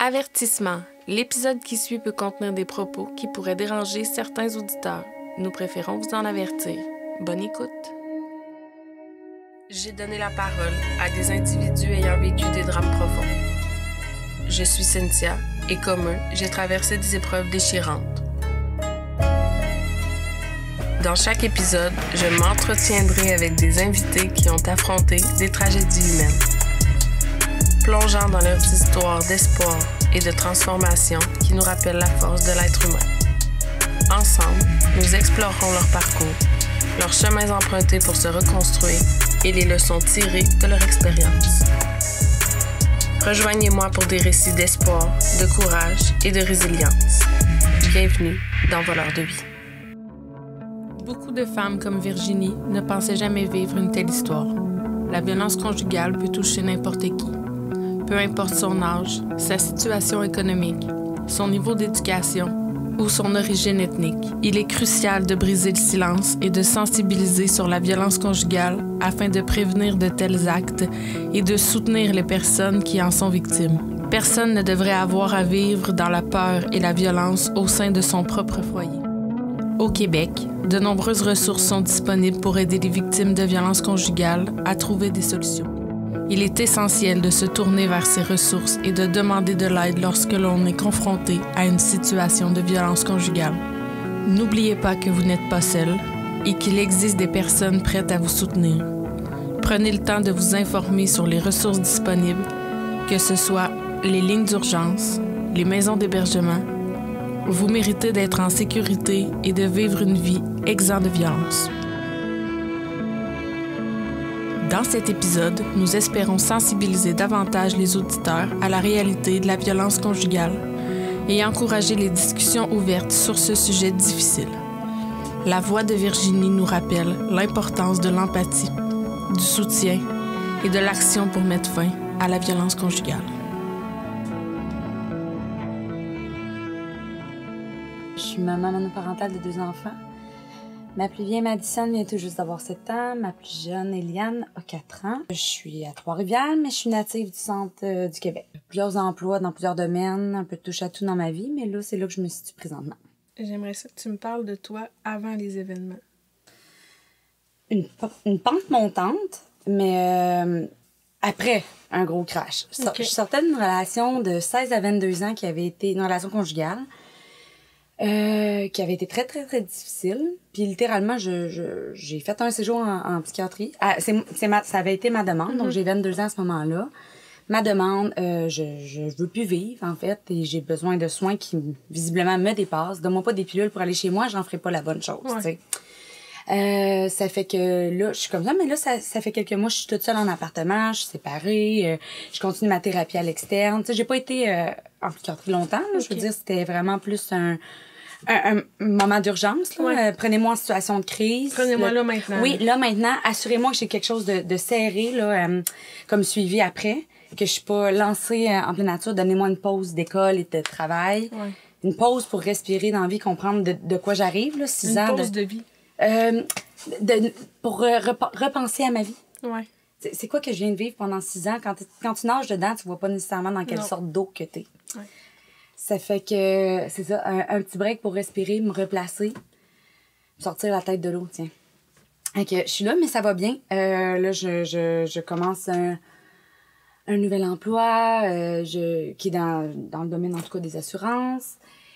Avertissement. L'épisode qui suit peut contenir des propos qui pourraient déranger certains auditeurs. Nous préférons vous en avertir. Bonne écoute. J'ai donné la parole à des individus ayant vécu des drames profonds. Je suis Cynthia et comme eux, j'ai traversé des épreuves déchirantes. Dans chaque épisode, je m'entretiendrai avec des invités qui ont affronté des tragédies humaines. Plongeant dans leurs histoires d'espoir et de transformation qui nous rappellent la force de l'être humain. Ensemble, nous explorerons leur parcours, leurs chemins empruntés pour se reconstruire et les leçons tirées de leur expérience. Rejoignez-moi pour des récits d'espoir, de courage et de résilience. Bienvenue dans Voleurs de vie. Beaucoup de femmes comme Virginie ne pensaient jamais vivre une telle histoire. La violence conjugale peut toucher n'importe qui. Peu importe son âge, sa situation économique, son niveau d'éducation ou son origine ethnique. Il est crucial de briser le silence et de sensibiliser sur la violence conjugale afin de prévenir de tels actes et de soutenir les personnes qui en sont victimes. Personne ne devrait avoir à vivre dans la peur et la violence au sein de son propre foyer. Au Québec, de nombreuses ressources sont disponibles pour aider les victimes de violences conjugales à trouver des solutions. Il est essentiel de se tourner vers ces ressources et de demander de l'aide lorsque l'on est confronté à une situation de violence conjugale. N'oubliez pas que vous n'êtes pas seul et qu'il existe des personnes prêtes à vous soutenir. Prenez le temps de vous informer sur les ressources disponibles, que ce soit les lignes d'urgence, les maisons d'hébergement. Vous méritez d'être en sécurité et de vivre une vie exempte de violence. Dans cet épisode, nous espérons sensibiliser davantage les auditeurs à la réalité de la violence conjugale et encourager les discussions ouvertes sur ce sujet difficile. La voix de Virginie nous rappelle l'importance de l'empathie, du soutien et de l'action pour mettre fin à la violence conjugale. Je suis maman monoparentale de 2 enfants. Ma plus vieille Madison vient tout juste d'avoir 7 ans. Ma plus jeune Eliane a 4 ans. Je suis à Trois-Rivières, mais je suis native du centre du Québec. Plusieurs emplois dans plusieurs domaines, un peu de touche à tout dans ma vie, mais là, c'est là que je me situe présentement. J'aimerais ça que tu me parles de toi avant les événements. Une pente montante, mais après un gros crash. Okay. Je sortais d'une relation de 16 à 22 ans qui avait été une relation conjugale. Qui avait été très, très, très difficile. Puis littéralement, j'ai fait un séjour en psychiatrie. Ça avait été ma demande, donc j'ai 22 ans à ce moment-là. Ma demande, je veux plus vivre, en fait, et j'ai besoin de soins qui, visiblement, me dépassent. Donne-moi pas des pilules pour aller chez moi, j'en ferai pas la bonne chose, tu sais. Ça fait que là, je suis comme ça, mais là, ça fait quelques mois, je suis toute seule en appartement, je suis séparée, je continue ma thérapie à l'externe. Tu sais, j'ai pas été en psychiatrie longtemps, là, je veux dire, c'était vraiment plus un moment d'urgence, là. Prenez-moi en situation de crise. Prenez-moi là maintenant. Oui, là maintenant, assurez-moi que j'ai quelque chose de serré, là, comme suivi après, que je suis pas lancée en pleine nature. Donnez-moi une pause d'école et de travail. Ouais. Une pause pour respirer dans la vie, comprendre de quoi j'arrive, là, 6 ans. Une pause de vie. Pour repenser à ma vie. Ouais. C'est quoi que je viens de vivre pendant 6 ans? Quand tu nages dedans, tu vois pas nécessairement dans quelle sorte d'eau que t'es. Ouais. Ça fait que, c'est ça, un petit break pour respirer, me replacer, sortir la tête de l'eau, tiens. Fait que je suis là, mais ça va bien. Là, je commence un nouvel emploi, qui est dans le domaine, en tout cas, des assurances.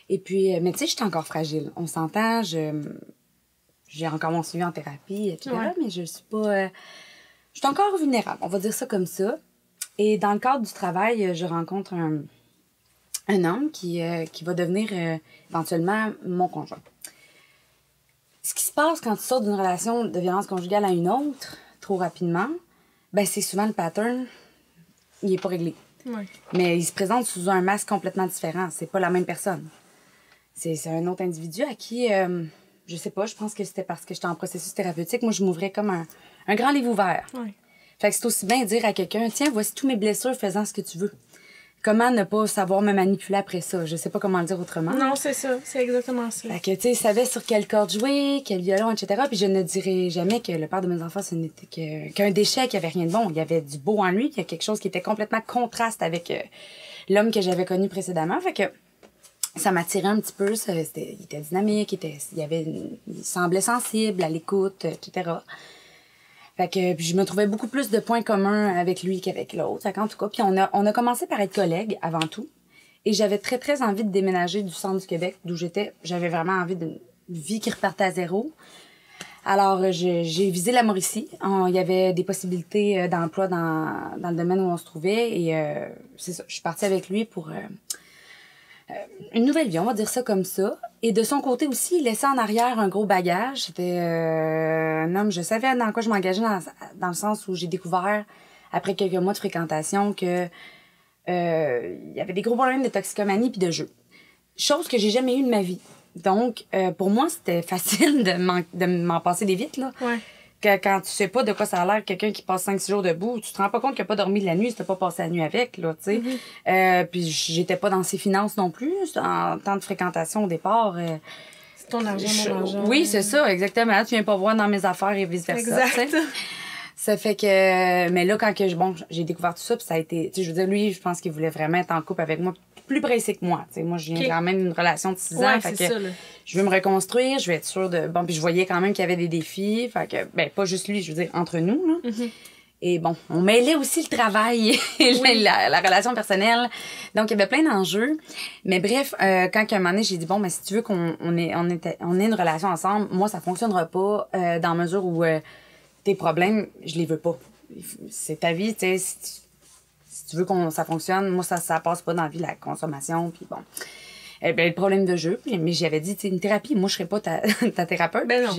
Et puis, mais tu sais, je suis encore fragile. On s'entend, j'ai encore mon suivi en thérapie, etc. Ouais. Mais je suis pas... je suis encore vulnérable, on va dire ça comme ça. Et dans le cadre du travail, je rencontre un homme qui va devenir éventuellement mon conjoint. Ce qui se passe quand tu sors d'une relation de violence conjugale à une autre, trop rapidement, ben c'est souvent le pattern, il est pas réglé. Ouais. Mais il se présente sous un masque complètement différent. C'est pas la même personne. C'est un autre individu à qui... je sais pas, je pense que c'était parce que j'étais en processus thérapeutique. Moi, je m'ouvrais comme un grand livre ouvert. Ouais. Fait que c'est aussi bien dire à quelqu'un, tiens, voici toutes mes blessures, fais-en ce que tu veux. Comment ne pas savoir me manipuler après ça? Je sais pas comment le dire autrement. Non, c'est ça. C'est exactement ça. Fait que, tu sais, je savais sur quelle corde jouer, quel violon, etc. Puis je ne dirais jamais que le père de mes enfants, ce n'était qu'un déchet, qu'il n'y avait rien de bon. Il y avait du beau en lui, qu'il y a quelque chose qui était complètement contraste avec l'homme que j'avais connu précédemment. Fait que ça m'attirait un petit peu. Il était dynamique, il semblait sensible à l'écoute, etc. Fait que puis je me trouvais beaucoup plus de points communs avec lui qu'avec l'autre. Fait qu'en tout cas, puis on a commencé par être collègues avant tout. Et j'avais très, très envie de déménager du centre du Québec, d'où j'étais. J'avais vraiment envie d'une vie qui repartait à zéro. Alors, j'ai visé la Mauricie. Il y avait des possibilités d'emploi dans le domaine où on se trouvait. Et c'est ça, je suis partie avec lui pour une nouvelle vie, on va dire ça comme ça. Et de son côté aussi, il laissait en arrière un gros bagage. C'était un homme, je savais dans quoi je m'engageais dans le sens où j'ai découvert, après quelques mois de fréquentation, que il y avait des gros problèmes de toxicomanie puis de jeu. Chose que j'ai jamais eue de ma vie. Donc, pour moi, c'était facile de m'en passer des vite, là. Ouais. Quand tu sais pas de quoi ça a l'air, quelqu'un qui passe 5-6 jours debout, tu te rends pas compte qu'il a pas dormi de la nuit, si t'as pas passé la nuit avec, là, tu sais. Puis j'étais pas dans ses finances non plus. En temps de fréquentation au départ. C'est ton argent, mon argent. Oui, c'est ça, exactement. Tu viens pas voir dans mes affaires et vice-versa. Exact. Ça fait que... Mais là, quand j'ai découvert tout ça, puis ça a été... Tu sais, je veux dire, lui, je pense qu'il voulait vraiment être en couple avec moi, plus pressé que moi. Tu sais, moi, je viens quand même d'une relation de 6 ans. Ouais, fait c'est que ça, là. je veux me reconstruire, je vais être sûre de... Bon, puis je voyais quand même qu'il y avait des défis. Fait que, ben, pas juste lui, je veux dire, entre nous, là. Et bon, on mêlait aussi le travail et la relation personnelle. Donc, il y avait plein d'enjeux. Mais bref, quand à un moment donné, j'ai dit, bon, mais si tu veux qu'on ait une relation ensemble, moi, ça fonctionnera pas dans la mesure où tes problèmes, je les veux pas. C'est ta vie, tu sais. Si tu veux ça fonctionne, moi, ça passe pas dans la vie, la consommation, puis bon. Ben, le problème de jeu, mais j'avais dit, tu sais, une thérapie, moi, je serais pas ta thérapeute. Ben non.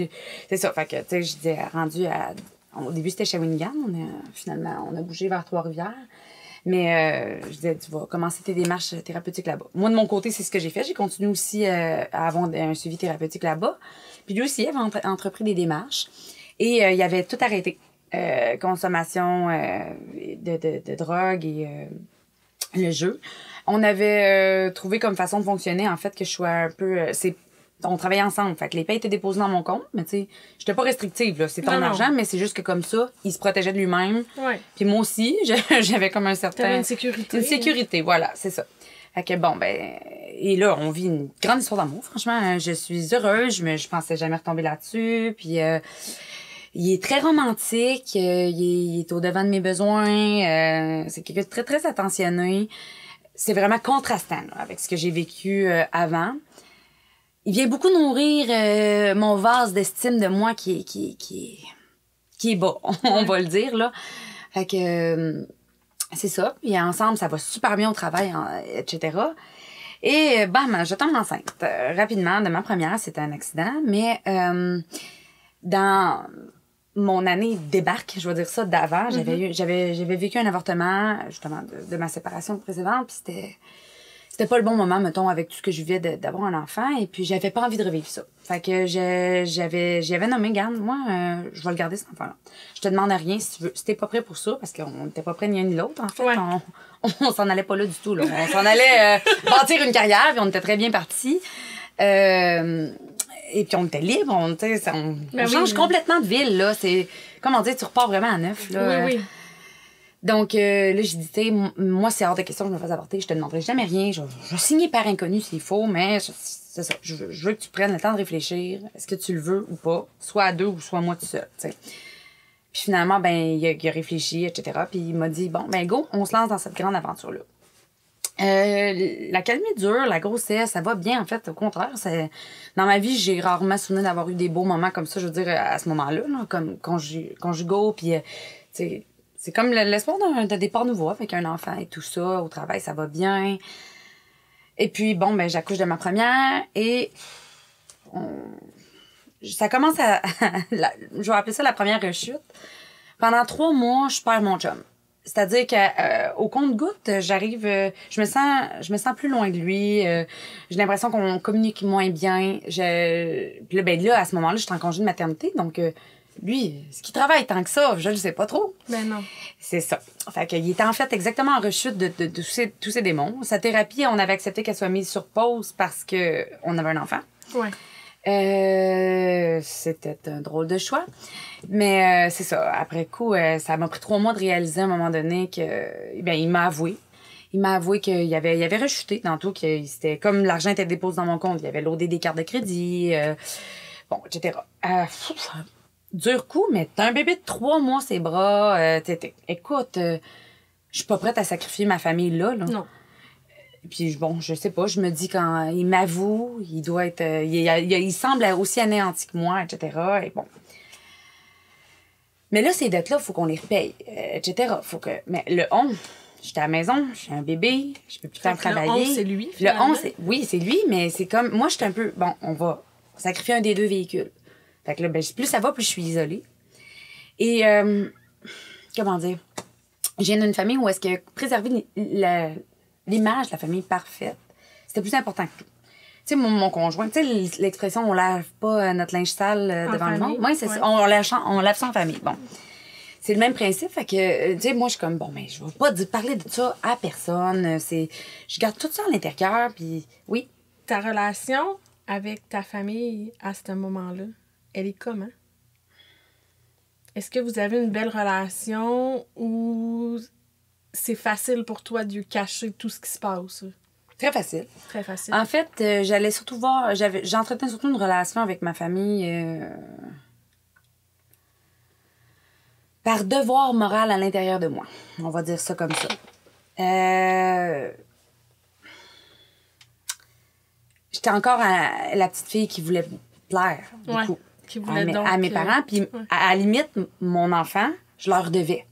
C'est ça, fait que, tu sais, je disais, au début, c'était Shawinigan. Finalement, on a bougé vers Trois-Rivières. Mais je disais, tu vas commencer tes démarches thérapeutiques là-bas. Moi, de mon côté, c'est ce que j'ai fait. J'ai continué aussi à avoir un suivi thérapeutique là-bas. Puis lui aussi, il avait entrepris des démarches. Et il avait tout arrêté. Consommation de drogue et le jeu. On avait trouvé comme façon de fonctionner, en fait, que je sois un peu... on travaillait ensemble. Fait que les payes étaient déposées dans mon compte, mais tu sais, j'étais pas restrictive, là. C'est ton argent, mais c'est juste que comme ça, il se protégeait de lui-même. Ouais. Puis moi aussi, j'avais comme un certain... T'avais une sécurité. Une sécurité, voilà, c'est ça. Fait que bon, ben... Et là, on vit une grande histoire d'amour, franchement. Je suis heureuse, je pensais jamais retomber là-dessus, puis... il est très romantique, il est au-devant de mes besoins, c'est quelqu'un de très, très attentionné. C'est vraiment contrastant là, avec ce que j'ai vécu avant. Il vient beaucoup nourrir mon vase d'estime de moi qui est bas, on va le dire, là. Fait que c'est ça. Puis ensemble, ça va super bien au travail, etc. Et bam, je tombe enceinte. Rapidement, de ma première, c'était un accident, mais dans mon année débarque, je vais dire ça, d'avant, j'avais vécu un avortement, justement, de ma séparation précédente, puis c'était pas le bon moment, mettons, avec tout ce que je vivais d'avoir un enfant, et puis j'avais pas envie de revivre ça. Fait que j'avais nommé, garde, moi, je vais le garder, cet enfant-là. Je te demande rien si tu veux, si t'es pas prêt pour ça, parce qu'on n'était pas prêts ni un ni l'autre, en fait. Ouais. On s'en allait pas là du tout, là. On s'en allait bâtir une carrière, puis on était très bien partis. Et puis on était libre, on change complètement de ville, là. C'est, comment dire, tu repars vraiment à neuf, là. Oui. Donc, là, j'ai dit, tu sais, moi, c'est hors de question que je me fasse avorter, je te demanderai jamais rien, je vais signer par inconnu s'il faut, mais c'est ça, je veux que tu prennes le temps de réfléchir, est-ce que tu le veux ou pas, soit à deux ou soit moi tout seul, tu sais. Puis finalement, ben, il a réfléchi, etc., puis il m'a dit, bon, ben, go, on se lance dans cette grande aventure-là. L'accalmie dure, la grossesse, ça va bien, en fait. Au contraire, dans ma vie, j'ai rarement souvenir d'avoir eu des beaux moments comme ça, je veux dire, à ce moment-là, là, comme conjugaux, puis, tu sais, c'est comme l'espoir d'un départ nouveau avec un enfant et tout ça. Au travail, ça va bien. Et puis, bon, ben, j'accouche de ma première et ça commence je vais appeler ça la première rechute. Pendant 3 mois, je perds mon chum. C'est-à-dire qu'au compte-gouttes, j'arrive, je me sens plus loin de lui. J'ai l'impression qu'on communique moins bien. Puis là, ben là, à ce moment-là, je suis en congé de maternité, donc lui, est-ce qu'il travaille tant que ça? Je le sais pas trop. Ben non. C'est ça. Fait qu'il était en fait exactement en rechute de tous ces démons. Sa thérapie, on avait accepté qu'elle soit mise sur pause parce que on avait un enfant. Ouais. C'était un drôle de choix. Mais c'est ça. Après coup, ça m'a pris 3 mois de réaliser à un moment donné que, ben, il m'a avoué. Il m'a avoué qu'il avait rechuté dans tout, que c'était comme l'argent était déposé dans mon compte, il avait loadé des cartes de crédit, bon, etc. Dur coup, mais t'as un bébé de 3 mois ses bras, écoute, je suis pas prête à sacrifier ma famille là. Non. Puis bon, je sais pas, je me dis quand il m'avoue, il doit être... il semble aussi anéanti que moi, etc. Et bon. Mais là, ces dettes-là, il faut qu'on les repaye, etc. Mais le 11, j'étais à la maison, j'ai un bébé, je peux plus faire travailler. Le 11, c'est lui, finalement. Le 11, oui, c'est lui, mais c'est comme... Moi, j'étais un peu... Bon, on va sacrifier un des 2 véhicules. Fait que là, ben, plus ça va, plus je suis isolée. Et, comment dire? Je viens d'une famille où est-ce que préserver l'image de la famille parfaite, c'était plus important que tout. Tu sais, mon conjoint, tu sais, l'expression « on lave pas notre linge sale devant le monde ». Moi, c'est ça. On lave ça en famille. Bon. C'est le même principe. Fait que, tu sais, moi, je suis comme, bon, mais je vais pas parler de ça à personne. Je garde tout ça à l'intérieur, puis oui. Ta relation avec ta famille à ce moment-là, elle est comment? Est-ce que vous avez une belle relation ou c'est facile pour toi de cacher tout ce qui se passe? Très facile. Très facile. En fait, j'allais surtout voir... J'entretenais surtout une relation avec ma famille par devoir moral à l'intérieur de moi. On va dire ça comme ça. J'étais encore la petite fille qui voulait plaire, beaucoup. Qui voulait à mes parents. Puis, à la limite, mon enfant, je leur devais.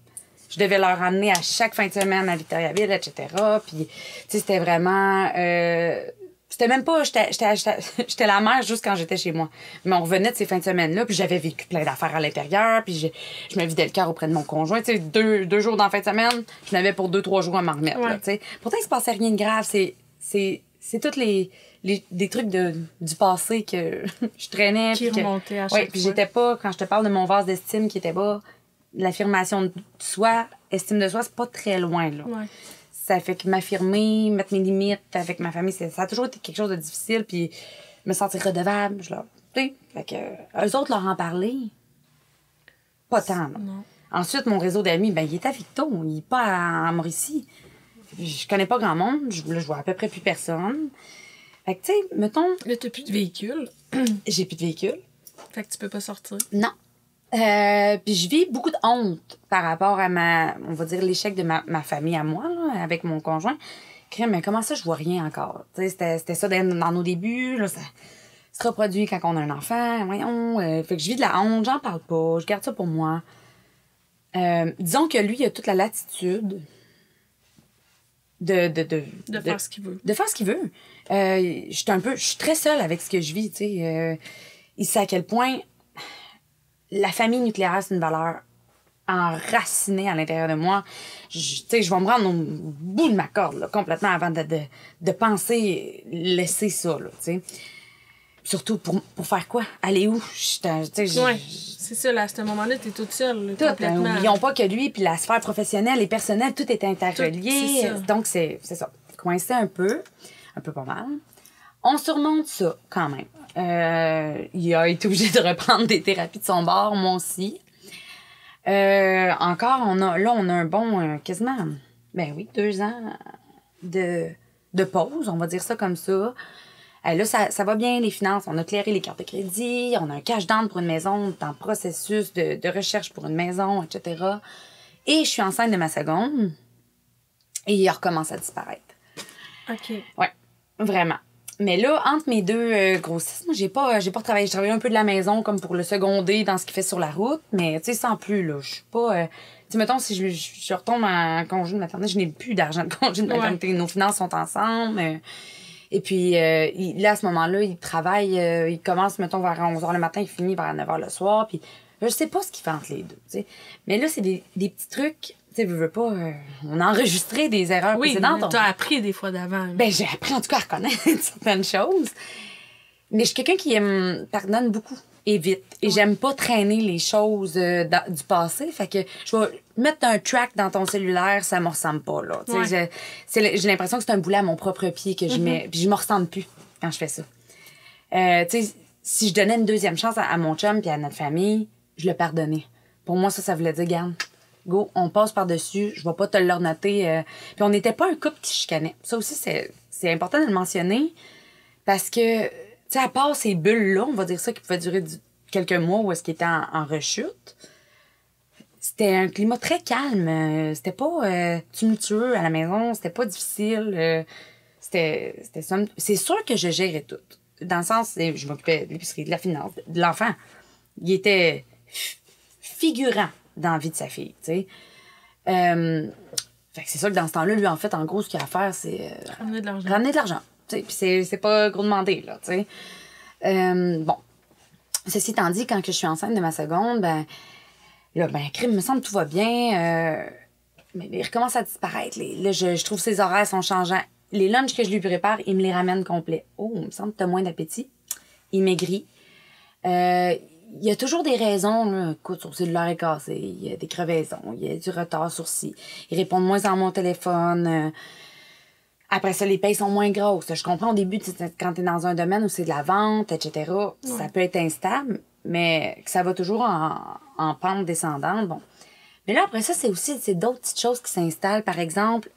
Je devais leur ramener à chaque fin de semaine à Victoriaville, etc. Puis, tu sais, c'était vraiment... c'était même pas... J'étais la mère juste quand j'étais chez moi. Mais on revenait de ces fins de semaine-là, puis j'avais vécu plein d'affaires à l'intérieur, puis je me vidais le cœur auprès de mon conjoint. Tu sais, deux jours dans la fin de semaine, je n'avais pour 2-3 jours à m'en remettre, là, tu sais. Pourtant, il se passait rien de grave. C'est tous des trucs du passé que je traînais. Qui remontaient à chaque fois. Puis j'étais pas... Quand je te parle de mon vase d'estime qui était bas... L'affirmation de soi, estime de soi, c'est pas très loin, là. Ouais. Ça fait que m'affirmer, mettre mes limites avec ma famille, ça a toujours été quelque chose de difficile, puis me sentir redevable, tu sais, fait que eux autres leur en parler, pas tant, là. Non. Ensuite, mon réseau d'amis, ben, il est à Victo, il est pas à Mauricie. Je connais pas grand monde, je vois à peu près plus personne. Fait que, tu sais, mettons... Là, t'as plus de véhicule. J'ai plus de véhicule. Fait que tu peux pas sortir. Non. Puis je vis beaucoup de honte par rapport à on va dire, l'échec de ma famille à moi, là, avec mon conjoint. Mais comment ça, je vois rien encore? Tu sais, c'était ça dans nos débuts, là, ça se reproduit quand on a un enfant, voyons. Fait que je vis de la honte, j'en parle pas, je garde ça pour moi. Disons que lui, il a toute la latitude de faire ce qu'il veut. De faire ce qu'il veut. Je suis très seule avec ce que je vis, tu sais. Il sait à quel point la famille nucléaire, c'est une valeur enracinée à l'intérieur de moi. Tu sais, je vais me rendre au bout de ma corde, là, complètement, avant de penser laisser ça, là, tu sais. Surtout pour faire quoi? Aller où? C'est ça, là, à ce moment-là, t'es toute seule, là, complètement. N'oublions pas que lui, puis la sphère professionnelle et personnelle, tout est interrelié. Donc, c'est ça. Coincé un peu pas mal. On surmonte ça, quand même. Il a été obligé de reprendre des thérapies de son bord, moi aussi. Encore, on a un bon, quasiment, 2 ans de pause, on va dire ça comme ça. Là, ça va bien, les finances. On a clairé les cartes de crédit, on a un cash down pour une maison, on est en processus de recherche pour une maison, etc. Et je suis enceinte de ma seconde, et il recommence à disparaître. OK. Ouais, vraiment. Mais là, entre mes 2 grossesses, moi, j'ai pas travaillé. Je travaillais un peu de la maison, comme pour le seconder dans ce qu'il fait sur la route. Mais, tu sais, sans plus, là. Je suis pas... tu sais, mettons, si je retombe en congé de maternité, je n'ai plus d'argent de congé de maternité. Nos finances sont ensemble. Et puis, là, à ce moment-là, il travaille. Il commence, mettons, vers 11h le matin, il finit vers 9h le soir. Puis, je sais pas ce qu'il fait entre les deux, tu sais. Mais là, c'est des petits trucs... Tu sais, veux pas... on a enregistré des erreurs précédentes. Oui, t'as appris des fois d'avant. Ben, j'ai appris, en tout cas, à reconnaître certaines choses. Mais je suis quelqu'un qui pardonne beaucoup et vite. Et j'aime pas traîner les choses du passé. Fait que je vais mettre un track dans ton cellulaire, ça me ressemble pas, là. Tu sais, j'ai l'impression que c'est un boulet à mon propre pied que je mets. Puis je me ressemble plus quand je fais ça. Tu sais, si je donnais une deuxième chance à mon chum puis à notre famille, je le pardonnais. Pour moi, ça voulait dire, garde, go, on passe par-dessus, je vais pas te le noter. Puis on n'était pas un couple qui chicanait. Ça aussi, c'est important de le mentionner parce que, tu sais, à part ces bulles-là, on va dire ça, qui pouvaient durer quelques mois où est-ce qu'il était en rechute, c'était un climat très calme. C'était pas tumultueux à la maison, c'était pas difficile. C'est sûr que je gérais tout. Dans le sens, je m'occupais de l'épicerie, de la finance, de l'enfant. Il était figurant dans la vie de sa fille, tu sais. Fait que c'est sûr que dans ce temps-là, lui, en fait, en gros, ce qu'il a à faire, c'est... ramener de l'argent. Ramener de l'argent. Tu sais, puis c'est pas gros demandé, là, tu sais. Bon. Ceci étant dit, quand que je suis enceinte de ma seconde, crime, me semble tout va bien. Mais il recommence à disparaître. Là, je trouve ses horaires sont changeants. Les lunchs que je lui prépare, il me les ramène complets. Oh, il me semble que t'as moins d'appétit. Il maigrit. Il y a toujours des raisons, là. Écoute, son cellulaire est cassé, il y a des crevaisons, il y a du retard sur ci. Il répond de moins en moins au téléphone. Après ça, les payes sont moins grosses. Je comprends au début, quand t'es dans un domaine où c'est de la vente, etc., ça peut être instable, mais que ça va toujours en pente descendante, bon. Mais là, après ça, c'est d'autres petites choses qui s'installent. Par exemple,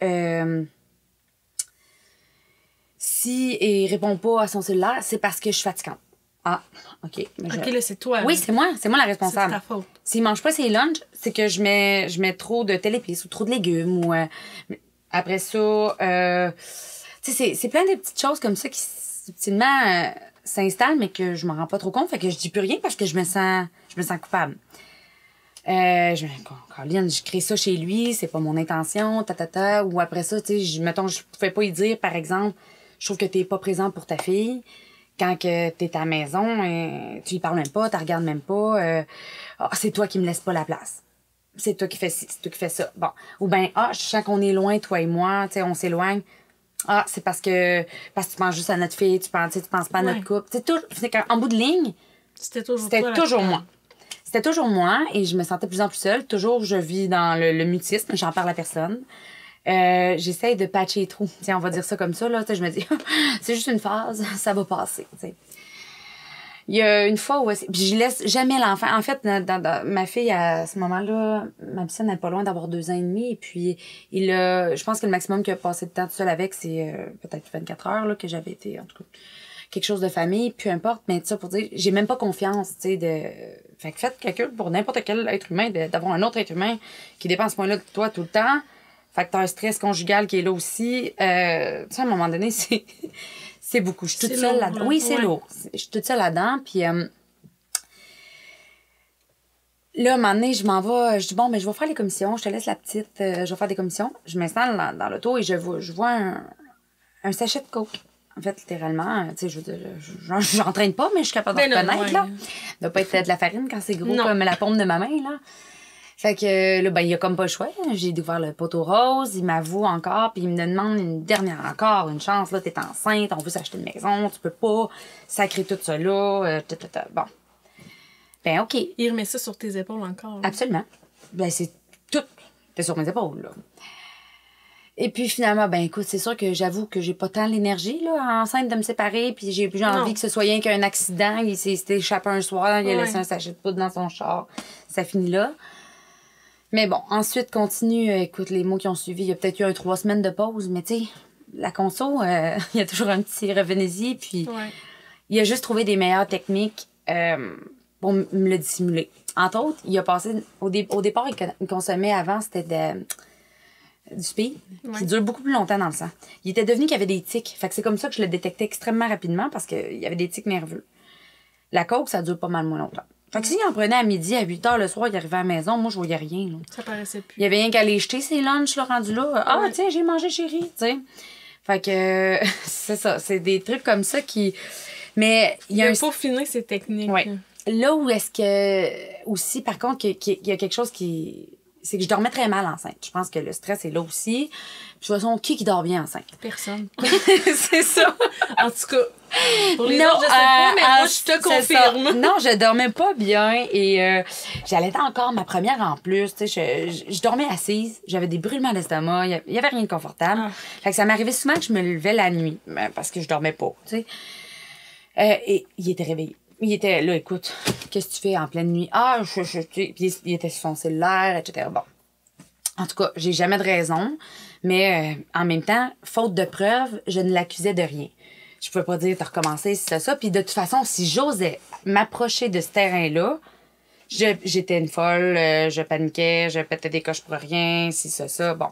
si il répond pas à son cellulaire, c'est parce que je suis fatigante. Ah, OK. OK, là, c'est toi. Oui, c'est moi la responsable. C'est ta faute. S'il mange pas ses lunchs, c'est que je mets trop de telle épice ou trop de légumes ou... après ça, tu sais, c'est plein de petites choses comme ça qui, subtilement, s'installent, mais que je m'en rends pas trop compte. Fait que je dis plus rien parce que je me sens coupable. Caroline, je crée ça chez lui, c'est pas mon intention, ou après ça, tu sais, mettons, je pouvais pas y dire, par exemple, je trouve que t'es pas présent pour ta fille. Quand que t'es à la maison, tu lui parles même pas, tu regardes même pas, c'est toi qui me laisses pas la place. C'est toi qui fais ci, c'est toi qui fais ça. Bon. Ou ben, je sens qu'on est loin, toi et moi, tu sais, on s'éloigne. C'est parce que tu penses juste à notre fille, tu penses pas à notre couple. C'est qu'en bout de ligne, c'était toujours moi. C'était toujours moi et je me sentais de plus en plus seule. Toujours, je vis dans le mutisme, j'en parle à personne. J'essaye de patcher les trous. Tiens, on va dire ça comme ça, là. Je me dis, c'est juste une phase, ça va passer, t'sais. Il y a une fois où... Puis je laisse jamais l'enfant. En fait, ma fille, à ce moment-là, ma petite n'est pas loin d'avoir 2 ans et demi. Et puis, je pense que le maximum qu'il a passé de temps tout seul avec, c'est peut-être 24 heures là, que j'avais été, en tout cas, quelque chose de famille. Peu importe, mais ça pour dire, j'ai même pas confiance, tu sais, de... Fait que faites calcul pour n'importe quel être humain, d'avoir un autre être humain qui dépend à ce point-là de toi tout le temps. Facteur stress conjugal qui est là aussi. Tu sais, à un moment donné, c'est beaucoup. Je suis toute seule là-dedans. Oui, c'est lourd. Je suis toute seule là-dedans. Puis là, à un moment donné, je m'en vais. Je dis, bon, mais je vais faire les commissions. Je te laisse la petite. Je vais faire des commissions. Je m'installe dans l'auto et je vois un sachet de coke. En fait, littéralement, tu sais, je veux dire, j'entraîne pas, mais je suis capable de reconnaître, là. Ça doit pas être de la farine quand c'est gros comme la paume de ma main, là. Fait que là, il y a comme pas le choix. J'ai découvert le poteau rose, il m'avoue encore, puis il me demande une dernière encore, une chance, là, t'es enceinte, on veut s'acheter une maison, tu peux pas sacrer tout ça là, bon. Ben, OK. Il remet ça sur tes épaules encore. Là. Absolument. Ben, c'est tout. T'es sur mes épaules, là. Et puis finalement, ben écoute, c'est sûr que j'avoue que j'ai pas tant l'énergie, là, enceinte de me séparer, puis j'ai plus envie que ce soit rien qu'un accident, il s'est échappé un soir, il a laissé un sachet de poudre dans son char, ça finit là. Mais bon, ensuite, continue, écoute, les mots qui ont suivi, il y a peut-être eu 3 semaines de pause, mais tu sais, la conso, il y a toujours un petit revenez-y, puis il a juste trouvé des meilleures techniques pour me le dissimuler. Entre autres, il a passé, au départ, il consommait avant, c'était du speed, qui dure beaucoup plus longtemps dans le sang. Il était devenu qu'il y avait des tics, fait que c'est comme ça que je le détectais extrêmement rapidement, parce qu'il y avait des tics nerveux. La coke, ça dure pas mal moins longtemps. Fait que s'il en prenait à midi, à 8 heures le soir, il arrivait à la maison, moi, je voyais rien, là. Ça paraissait plus. Il y avait rien qu'à aller jeter ses lunchs, là, rendu là. Tiens, j'ai mangé chérie, tu sais. Fait que, c'est ça. C'est des trucs comme ça qui... Mais il y a pour finir ces techniques. Ouais. Là où est-ce que... Aussi, par contre, qu'il y a quelque chose qui... C'est que je dormais très mal enceinte. Je pense que le stress est là aussi. De toute façon, qui dort bien enceinte? Personne. C'est ça. En tout cas, pour les autres, je sais pas, mais moi, je te confirme. Non, je dormais pas bien et j'allaitais encore ma première en plus. Tu sais, je dormais assise. J'avais des brûlements d'estomac. Il y avait rien de confortable. Fait que ça m'arrivait souvent que je me levais la nuit parce que je dormais pas, tu sais. Et il était réveillé. Il était là, écoute, qu'est-ce que tu fais en pleine nuit? Puis il était sur son cellulaire, etc. Bon. En tout cas, j'ai jamais de raison. Mais en même temps, faute de preuves, je ne l'accusais de rien. Je pouvais pas dire t'as recommencé, si c'est ça. Puis de toute façon, si j'osais m'approcher de ce terrain-là, j'étais une folle, je paniquais, je pétais des coches pour rien, si ça, bon.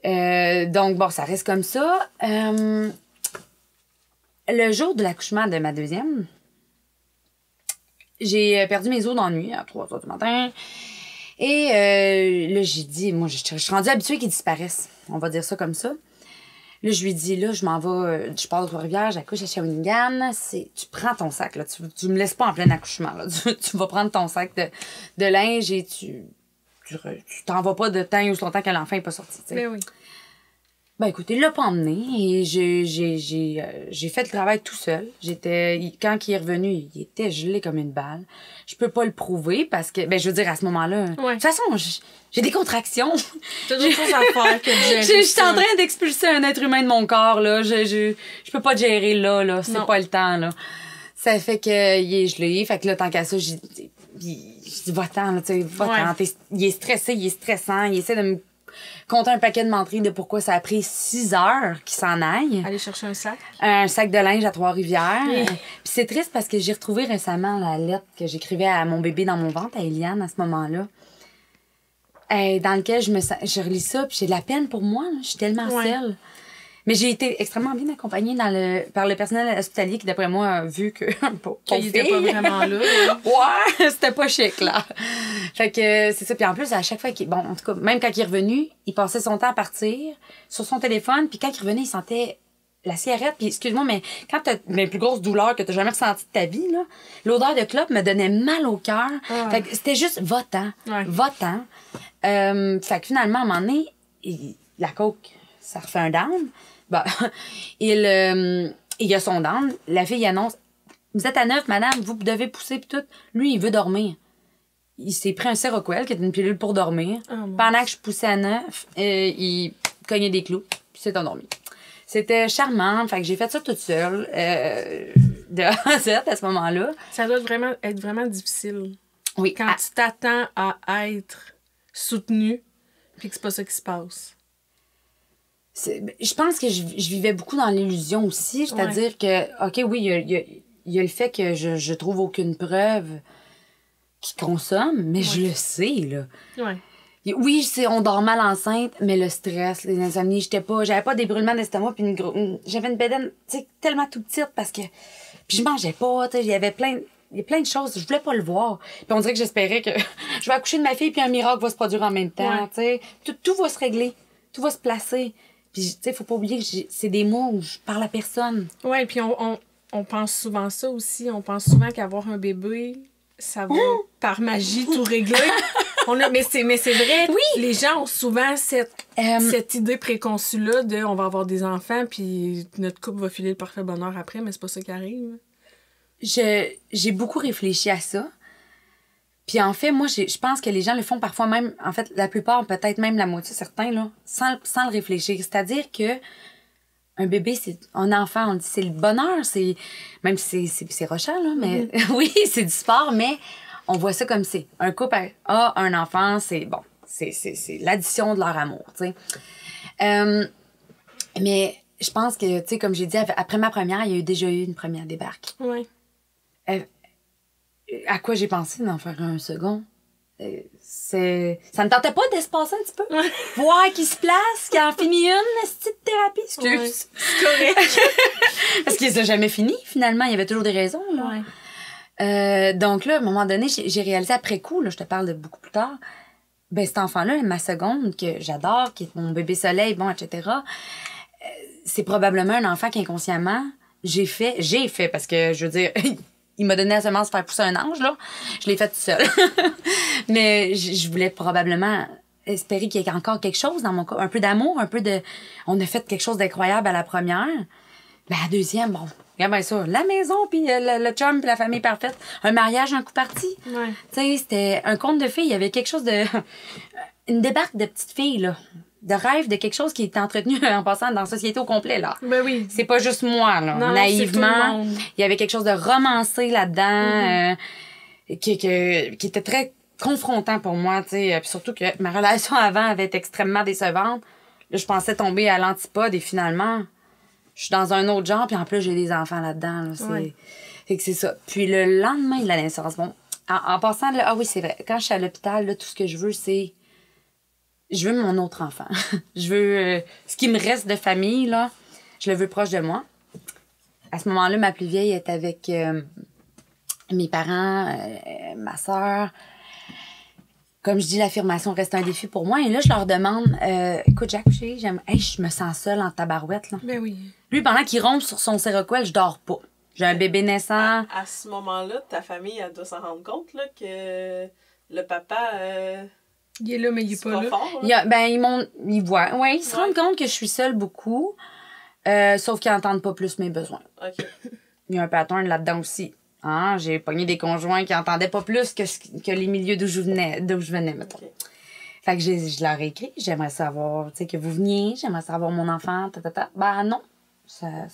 Donc, bon, ça reste comme ça. Le jour de l'accouchement de ma deuxième, j'ai perdu mes os dans la nuit à 3h du matin. Et là, j'ai dit, moi, je suis rendue habituée qu'ils disparaissent. On va dire ça comme ça. Là, je lui dis, là, je m'en vais, je pars de Trois-Rivières, j'accouche à Shawinigan. Tu prends ton sac, là. Tu me laisses pas en plein accouchement, là. Tu vas prendre ton sac de linge et tu t'en vas pas de temps ou longtemps que l'enfant est pas sorti, tu sais. Mais oui. Ben, écoute, il l'a pas emmené et j'ai fait le travail tout seul. Quand il est revenu, il était gelé comme une balle. Je peux pas le prouver parce que, ben, je veux dire, à ce moment-là, de toute façon, j'ai des contractions. T'as d'autres choses à faire que de gérer. Je suis en train d'expulser un être humain de mon corps, là. Je peux pas te gérer là. C'est pas le temps, là. Ça fait que, il est gelé. Fait que là, tant qu'à ça, j'ai dit, va-t'en, là, tu sais, va-t'en. Il est stressé, il est stressant. Il essaie de me compter un paquet de menteries de pourquoi ça a pris 6 heures qu'il s'en aille. Aller chercher un sac. Un sac de linge à Trois-Rivières. Puis c'est triste parce que j'ai retrouvé récemment la lettre que j'écrivais à mon bébé dans mon ventre, à Eliane, à ce moment-là. Dans lequel je relis ça, puis j'ai de la peine pour moi. Là. Je suis tellement seule. Mais j'ai été extrêmement bien accompagnée par le personnel hospitalier qui, d'après moi, a vu que... qu'il était pas vraiment là. Ouais, c'était pas chic, là. Fait que c'est ça. Puis en plus, à chaque fois bon, en tout cas, même quand il est revenu, il passait son temps à partir sur son téléphone, puis quand il revenait, il sentait la cigarette. Puis excuse-moi, mais quand t'as les plus grosses douleurs que t'as jamais ressenties de ta vie, là, l'odeur de clope me donnait mal au cœur. Fait que c'était juste va-t'en. Va-t'en. Fait que finalement, à un moment donné, la coke, ça refait un down. Bah, il y a son down. La fille annonce, vous êtes à 9, madame, vous devez pousser pis tout. Lui, il veut dormir. Il s'est pris un Seroquel, qui est une pilule pour dormir. Pendant que je poussais à 9, il cognait des clous, puis s'est endormi. C'était charmant, fait que j'ai fait ça toute seule, de A à Z à ce moment-là. Ça doit être vraiment difficile. Oui. Quand tu t'attends à être soutenu, puis que c'est pas ça qui se passe. Je pense que je vivais beaucoup dans l'illusion aussi, c'est-à-dire que, OK, oui, il y a le fait que je trouve aucune preuve qu'il consomme, mais je le sais, là. Oui, on dort mal enceinte, mais le stress, les insomnies, j'avais pas des brûlements d'estomac, puis j'avais une bédaine, tu sais, tellement tout petite parce que, puis je mangeais pas, tu sais, il y a plein de choses, je voulais pas le voir. Puis on dirait que j'espérais que je vais accoucher de ma fille, puis un miracle va se produire en même temps, tu sais. Tout va se régler, tout va se placer. Puis, tu sais, faut pas oublier que c'est des mots où je parle à personne. Oui, puis on pense souvent ça aussi. On pense souvent qu'avoir un bébé, ça va par magie tout régler. Mais c'est vrai. Oui. Les gens ont souvent cette idée préconçue-là de on va avoir des enfants, puis notre couple va filer le parfait bonheur après, mais c'est pas ça qui arrive. J'ai beaucoup réfléchi à ça. Puis en fait, moi, je pense que les gens le font parfois même, en fait, la plupart, peut-être même la moitié, certains, là, sans le réfléchir. C'est-à-dire que un bébé, c'est un enfant, on dit, c'est le bonheur, même si c'est rochant, là, mais oui, c'est du sport, mais on voit ça comme c'est. Un couple a un enfant, c'est bon, c'est l'addition de leur amour, tu sais. Mais je pense que, tu sais, comme j'ai dit, après ma première, il y a déjà eu une première débarque. Oui. À quoi j'ai pensé d'en faire un second? Ça me tentait pas d'espacer un petit peu? Voir qu'il se place, qu'il en finit une petite thérapie. Excuse. C'est correct. Parce qu'il s'est jamais fini, finalement. Il y avait toujours des raisons, là. Donc là, à un moment donné, j'ai réalisé après coup, là, je te parle de beaucoup plus tard, ben cet enfant-là, ma seconde, que j'adore, qui est mon bébé soleil, bon, etc., c'est probablement un enfant qu'inconsciemment, j'ai fait, parce que, je veux dire... Il m'a donné la semence de faire pousser un ange, là. Je l'ai fait toute seule. Mais je voulais probablement espérer qu'il y ait encore quelque chose dans mon cas. Un peu d'amour, un peu de... On a fait quelque chose d'incroyable à la première. Ben, à la deuxième, bon, regarde bien ça. La maison, puis le chum, puis la famille parfaite. Un mariage, un coup parti. Tu sais, c'était un conte de filles. Il y avait quelque chose de... Une débarque de petites filles, là. De rêve de quelque chose qui est entretenu en passant dans la société au complet, là. Ben oui. C'est pas juste moi, là. Non, naïvement. Il y avait quelque chose de romancé là-dedans, qui était très confrontant pour moi, tu sais. Puis surtout que ma relation avant avait été extrêmement décevante. Là, je pensais tomber à l'antipode et finalement, je suis dans un autre genre, puis en plus, j'ai des enfants là-dedans. Là, fait que c'est ça. Puis le lendemain de la naissance, bon, en passant, là, ah oui, c'est vrai, quand je suis à l'hôpital, là, tout ce que je veux, c'est... Je veux mon autre enfant. Je veux... ce qui me reste de famille, là, je le veux proche de moi. À ce moment-là, ma plus vieille est avec mes parents, ma soeur. Comme je dis, l'affirmation reste un défi pour moi. Et là, je leur demande, écoute, j'ai accouché, je me sens seule en tabarouette. Là. Ben oui. Lui, pendant qu'il ronfle sur son Seroquel, je dors pas. J'ai un bébé naissant. À ce moment-là, ta famille, elle doit s'en rendre compte là, que le papa... il est là, mais il est pas là. Fort, Ils voient. Ouais, ils se rendent compte que je suis seule beaucoup. Sauf qu'ils n'entendent pas plus mes besoins. OK. Il y a un pattern là-dedans aussi. Hein? J'ai pogné des conjoints qui n'entendaient pas plus que les milieux d'où je venais, mettons. Okay. Fait que je leur ai écrit, j'aimerais savoir, tu sais, que vous veniez, j'aimerais savoir mon enfant, Ben non, ça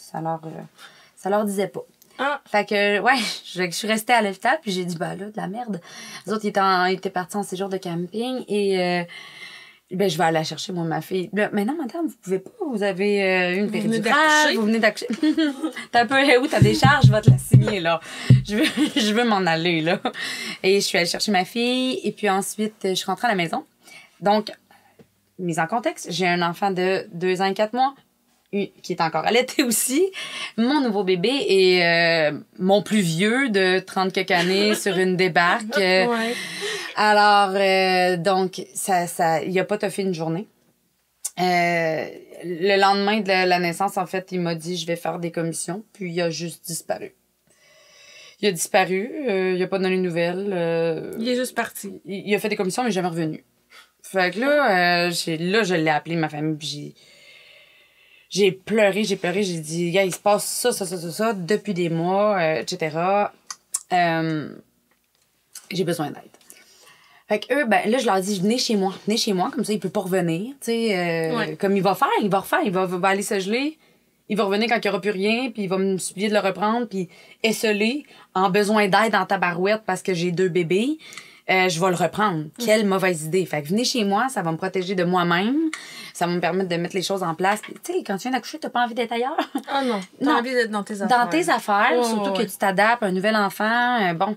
leur disait pas. Ah. Fait que, ouais, je suis restée à l'hôpital, puis j'ai dit, ben là, de la merde. Les autres, ils étaient partis en séjour de camping, et je vais aller chercher, moi, ma fille. Là, mais non, madame, vous pouvez pas, vous avez une péridurale, vous venez d'accoucher. T'as un peu, où ta décharge, je vais te la signer, là. Je veux m'en aller, là. Et je suis allée chercher ma fille, et puis ensuite, je suis rentrée à la maison. Donc, mise en contexte, j'ai un enfant de 2 ans et 4 mois, qui est encore allaité aussi, mon nouveau bébé et mon plus vieux de 30 quelques années sur une débarque. Ouais. Alors, donc, il a pas toffé une journée. Le lendemain de la naissance, en fait, il m'a dit, je vais faire des commissions, puis il a juste disparu. Il a disparu, il a pas donné de nouvelles. Il est juste parti. Il a fait des commissions, mais jamais revenu. Fait que là, je l'ai appelé ma famille, puis j'ai pleuré, j'ai dit, gars, il se passe ça, depuis des mois, etc. J'ai besoin d'aide. Fait que eux, ben là, je leur dis, venez chez moi, comme ça, il peut pas revenir, tu sais, comme il va aller se geler, il va revenir quand il y aura plus rien, puis il va me supplier de le reprendre, puis esseler, en besoin d'aide en tabarouette parce que j'ai 2 bébés. Je vais le reprendre. Quelle mauvaise idée. Fait que venez chez moi, ça va me protéger de moi-même. Ça va me permettre de mettre les choses en place. Tu sais, quand tu viens d'accoucher, t'as pas envie d'être ailleurs. Ah non, t'as envie d'être dans tes affaires. Dans tes affaires, surtout que tu t'adaptes, un nouvel enfant, bon.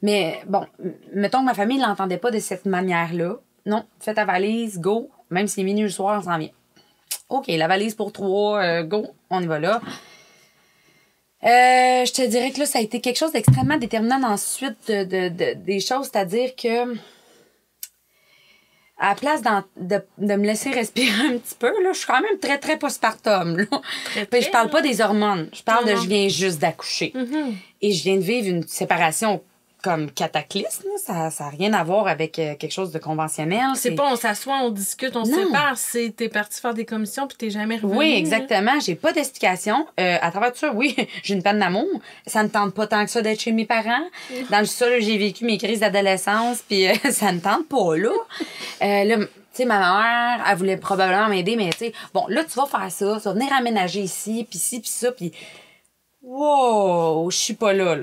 Mais bon, mettons que ma famille ne l'entendait pas de cette manière-là. Non, fais ta valise, go. Même si c'est minuit le soir, on s'en vient. OK, la valise pour 3, go, on y va là. Je te dirais que là, ça a été quelque chose d'extrêmement déterminant dans la suite des choses, c'est-à-dire que à la place de me laisser respirer un petit peu, là, je suis quand même très, très postpartum. Là. Puis je parle pas des hormones, je parle de je viens juste d'accoucher. Mm-hmm. Et je viens de vivre une séparation comme cataclysme, ça a rien à voir avec quelque chose de conventionnel. C'est pas on s'assoit, on discute, on se sépare, c'est t'es parti faire des commissions puis t'es jamais revenu. Oui, exactement, j'ai pas d'explication. À travers tout ça, oui, j'ai une peine d'amour. Ça ne tente pas tant que ça d'être chez mes parents. Dans le sol, j'ai vécu mes crises d'adolescence puis ça ne tente pas, là. Là, tu sais, ma mère, elle voulait probablement m'aider, mais tu sais, bon, là, tu vas faire ça, tu vas venir aménager ici, puis ci, puis ça, puis wow, je suis pas là.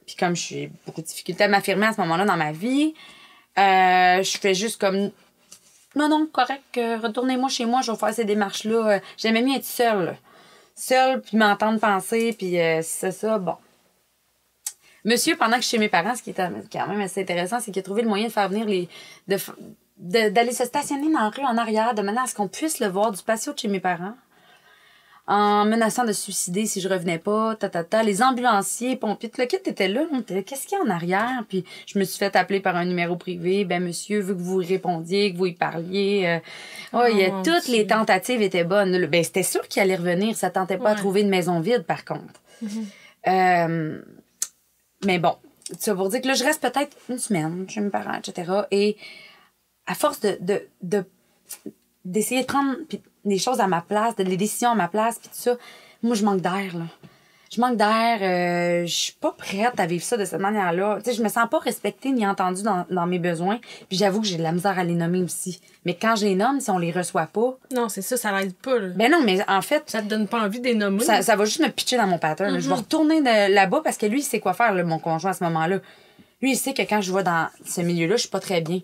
Puis comme j'ai beaucoup de difficultés à m'affirmer à ce moment-là dans ma vie, je fais juste comme non, correct, retournez-moi chez moi, je vais faire ces démarches-là. J'aimais mieux être seule. Seule, puis m'entendre penser, puis c'est ça, bon. Monsieur, pendant que je suis chez mes parents, ce qui est quand même assez intéressant, c'est qu'il a trouvé le moyen de faire venir d'aller se stationner dans la rue en arrière, de manière à ce qu'on puisse le voir du patio de chez mes parents. En menaçant de se suicider si je revenais pas, les ambulanciers, pompiers, tout le kit était là, qu'est-ce qu'il y a en arrière? Puis je me suis fait appeler par un numéro privé, ben monsieur veut que vous y répondiez, que vous y parliez. Toutes les tentatives étaient bonnes. Ben c'était sûr qu'il allait revenir, ça tentait pas à trouver une maison vide par contre. Mm-hmm. Mais bon, ça pour dire que là je reste peut-être une semaine chez mes parents, etc. Et à force d'essayer de prendre des choses à ma place, des décisions à ma place, puis tout ça, moi, je manque d'air, là. Je manque d'air, je suis pas prête à vivre ça de cette manière-là. Tu sais, je me sens pas respectée ni entendue dans mes besoins, puis j'avoue que j'ai de la misère à les nommer aussi. Mais quand je les nomme, si on les reçoit pas... Non, c'est ça l'aide pas, là. Ben non, mais en fait... Ça te donne pas envie de les nommer. Ça va juste me pitcher dans mon pattern. Mm-hmm. Je vais retourner là-bas parce que lui, il sait quoi faire, là, mon conjoint, à ce moment-là. Lui, il sait que quand je vais dans ce milieu-là, je suis pas très bien.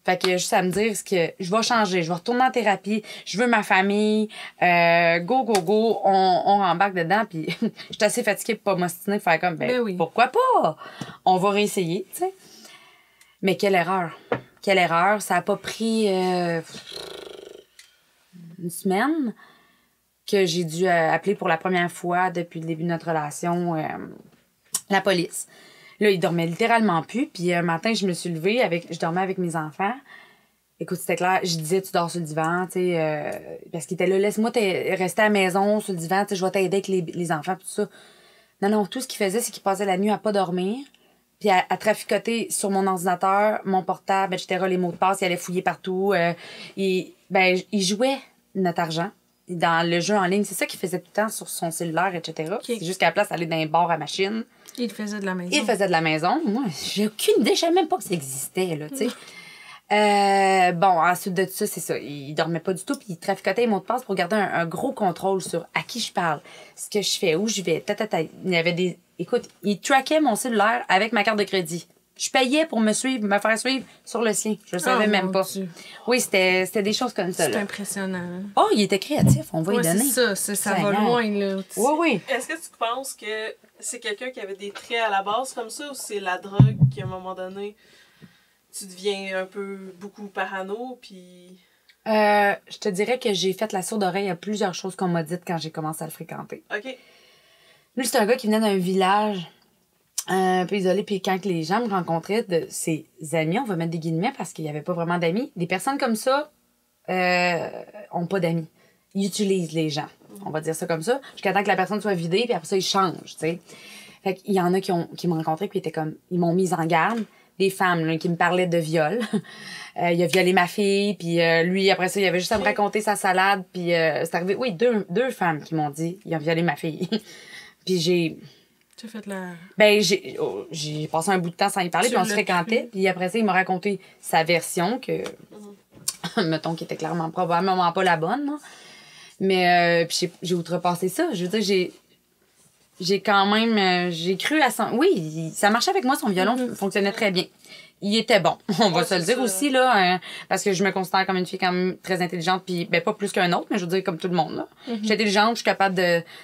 Fait que juste à me dire que je vais changer, je vais retourner en thérapie, je veux ma famille, go, on rembarque dedans, puis j'étais assez fatiguée pour pas m'ostiner, faire comme, pourquoi pas? On va réessayer, tu sais. Mais quelle erreur. Quelle erreur. Ça a pas pris une semaine que j'ai dû appeler pour la première fois depuis le début de notre relation la police. Là, il dormait littéralement plus. Puis un matin, je me suis levée, je dormais avec mes enfants. Écoute, c'était clair. Je disais, tu dors sur le divan, tu sais, parce qu'il était là, laisse-moi rester à la maison, sur le divan, tu sais, je vais t'aider avec les enfants, tout ça. Non, tout ce qu'il faisait, c'est qu'il passait la nuit à pas dormir, puis à traficoter sur mon ordinateur, mon portable, etc., les mots de passe, il allait fouiller partout. Il jouait notre argent dans le jeu en ligne. C'est ça qu'il faisait tout le temps sur son cellulaire, etc. Okay. C'est juste qu'à la place, aller dans un bar à machine. Il faisait de la maison. Il faisait de la maison. Moi, j'ai aucune idée. Je savais même pas que ça existait, là, tu sais. Ensuite de ça, c'est ça. Il dormait pas du tout, puis il traficotait les mots de passe pour garder un gros contrôle sur à qui je parle, ce que je fais, où je vais. Il y avait des... Écoute, il traquait mon cellulaire avec ma carte de crédit. Je payais pour me faire suivre sur le sien. Je le savais même pas. Dieu. Oui, c'était des choses comme ça. C'est impressionnant. Oh, il était créatif, on va y donner. C'est ça va loin, là. Oui. Est-ce que tu penses que c'est quelqu'un qui avait des traits à la base comme ça, ou c'est la drogue qui, à un moment donné, tu deviens un peu beaucoup parano, puis... je te dirais que j'ai fait la sourde oreille à plusieurs choses qu'on m'a dites quand j'ai commencé à le fréquenter. OK. Lui, c'est un gars qui venait d'un village un peu isolé, puis quand les gens me rencontraient de ses amis, on va mettre des guillemets parce qu'il n'y avait pas vraiment d'amis, des personnes comme ça ont pas d'amis. Ils utilisent les gens, on va dire ça comme ça, jusqu'à temps que la personne soit vidée, puis après ça, ils changent, tu sais. Fait qu'il y en a qui m'ont rencontré, puis ils m'ont mise en garde. Des femmes là, qui me parlaient de viol. Il a violé ma fille, puis lui, après ça, il avait juste à me raconter sa salade, puis c'est arrivé... Oui, deux femmes qui m'ont dit il a violé ma fille. Puis j'ai... Tu as fait la... j'ai passé un bout de temps sans y parler, puis on se fréquentait. Puis après ça, il m'a raconté sa version, que... mettons, qui était clairement probablement pas la bonne, là. Mais puis j'ai outrepassé ça. Je veux dire, j'ai quand même... j'ai cru à son... Oui, ça marchait avec moi, son violon fonctionnait très bien. Il était bon, on va se le dire aussi, là, parce que je me considère comme une fille quand même très intelligente, puis pas plus qu'un autre, mais je veux dire comme tout le monde, là. Je suis intelligente, je suis capable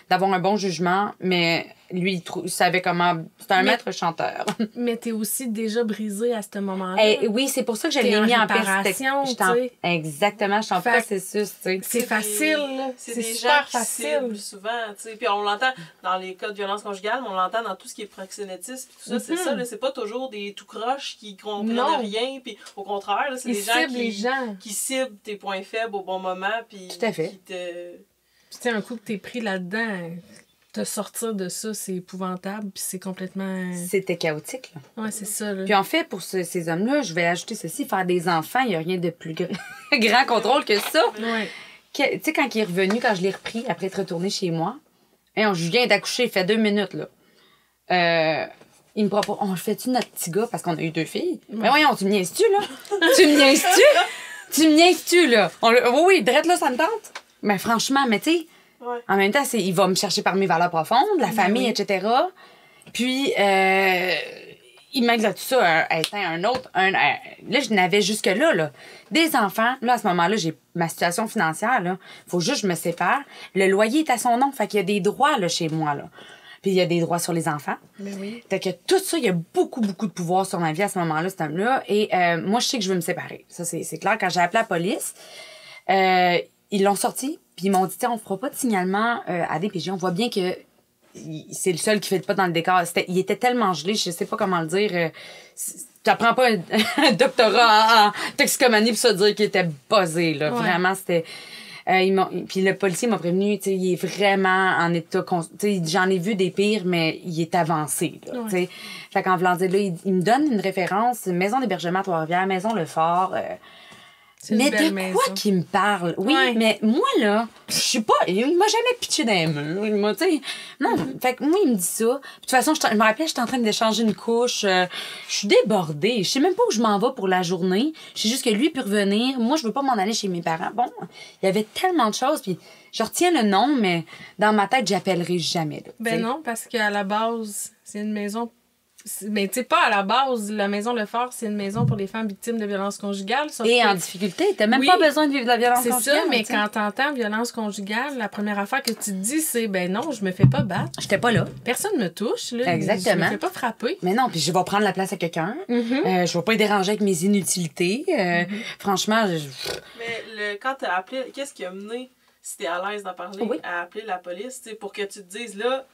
d'avoir un bon jugement, mais lui, il savait comment... C'était un maître chanteur. Mais t'es aussi déjà brisée à ce moment-là. Oui, c'est pour ça que je l'ai mis en perspective. Exactement, je suis en processus, tu sais. C'est facile, là. C'est des gens qui ciblent souvent, tu sais. Puis on l'entend dans les cas de violence conjugale, mais on l'entend dans tout ce qui est proxénétisme, tout ça, c'est ça, là. C'est pas toujours des tout croches qui comprennent rien, puis au contraire, là, c'est des gens qui ciblent tes points faibles au bon moment, puis tout à fait. Qui te... Puis tu sais, un coup que t'es pris là-dedans, te sortir de ça, c'est épouvantable, puis c'est complètement... C'était chaotique, là. Ouais, c'est ça, là. Puis en fait, pour ces hommes-là, je vais ajouter ceci, faire des enfants, il n'y a rien de plus grand contrôle que ça. Ouais. Tu sais, quand il est revenu, quand je l'ai repris, après être retourné chez moi, je viens d'accoucher, il fait 2 minutes, là. Il me propose, on le fait-tu notre petit gars, parce qu'on a eu 2 filles? Mais voyons, tu me niaises-tu, là? Tu me niaises-tu, là? Oui, drette, là, ça me tente. Mais franchement, mais tu sais, en même temps, il va me chercher par mes valeurs profondes, la famille, etc. Puis, il m'aide là tout ça, un autre. Là, je n'avais jusque-là, là. Des enfants, là, à ce moment-là, j'ai ma situation financière, là. Faut juste que je me sépare. Le loyer est à son nom, fait qu'il y a des droits, là, chez moi, là. Puis il y a des droits sur les enfants. Mais oui. Fait que tout ça, il y a beaucoup, beaucoup de pouvoir sur ma vie à ce moment-là, cet homme-là. Et moi, je sais que je veux me séparer. Ça, c'est clair. Quand j'ai appelé la police, ils l'ont sorti, puis ils m'ont dit, tiens, on fera pas de signalement à DPJ. On voit bien que c'est le seul qui fait pas dans le décor. Il était tellement gelé, je sais pas comment le dire. Tu apprends pas un doctorat en toxicomanie pour se dire qu'il était buzzé, là. Ouais. Vraiment, c'était... puis le policier m'a prévenu, tu sais, il est vraiment en état... j'en ai vu des pires, mais il est avancé, là, tu sais. Fait qu'en voulant dire, là, il me donne une référence, maison d'hébergement à Trois-Rivières, maison Le Fort... mais de quoi qu'il me parle? Oui, mais moi, là, je suis pas... Il m'a jamais pitché dans les murs. Il m'a, tu sais... Non, fait que moi, il me dit ça. Puis, de toute façon, je me rappelle, j'étais en train d'échanger une couche. Je suis débordée. Je sais même pas où je m'en vais pour la journée. Je sais juste que lui peut revenir. Moi, je veux pas m'en aller chez mes parents. Bon, il y avait tellement de choses. Puis, je retiens le nom, mais dans ma tête, j'appellerai jamais, là. Ben non, parce qu'à la base, c'est une maison Mais tu sais, pas à la base, la Maison Lefort, c'est une maison pour les femmes victimes de violences conjugales. Et en difficulté. T'as même pas besoin de vivre de la violence conjugale. C'est ça, mais quand t'entends violence conjugale, la première affaire que tu te dis, c'est ben non, je me fais pas battre. J'étais pas là. Personne me touche, là. Exactement. Je me fais pas frapper. Mais non, puis je vais prendre la place à quelqu'un. Je vais pas y déranger avec mes inutilités. Franchement, Mais quand t'as appelé, qu'est-ce qui a mené, si t'es à l'aise d'en parler, à appeler la police, pour que tu te dises, là,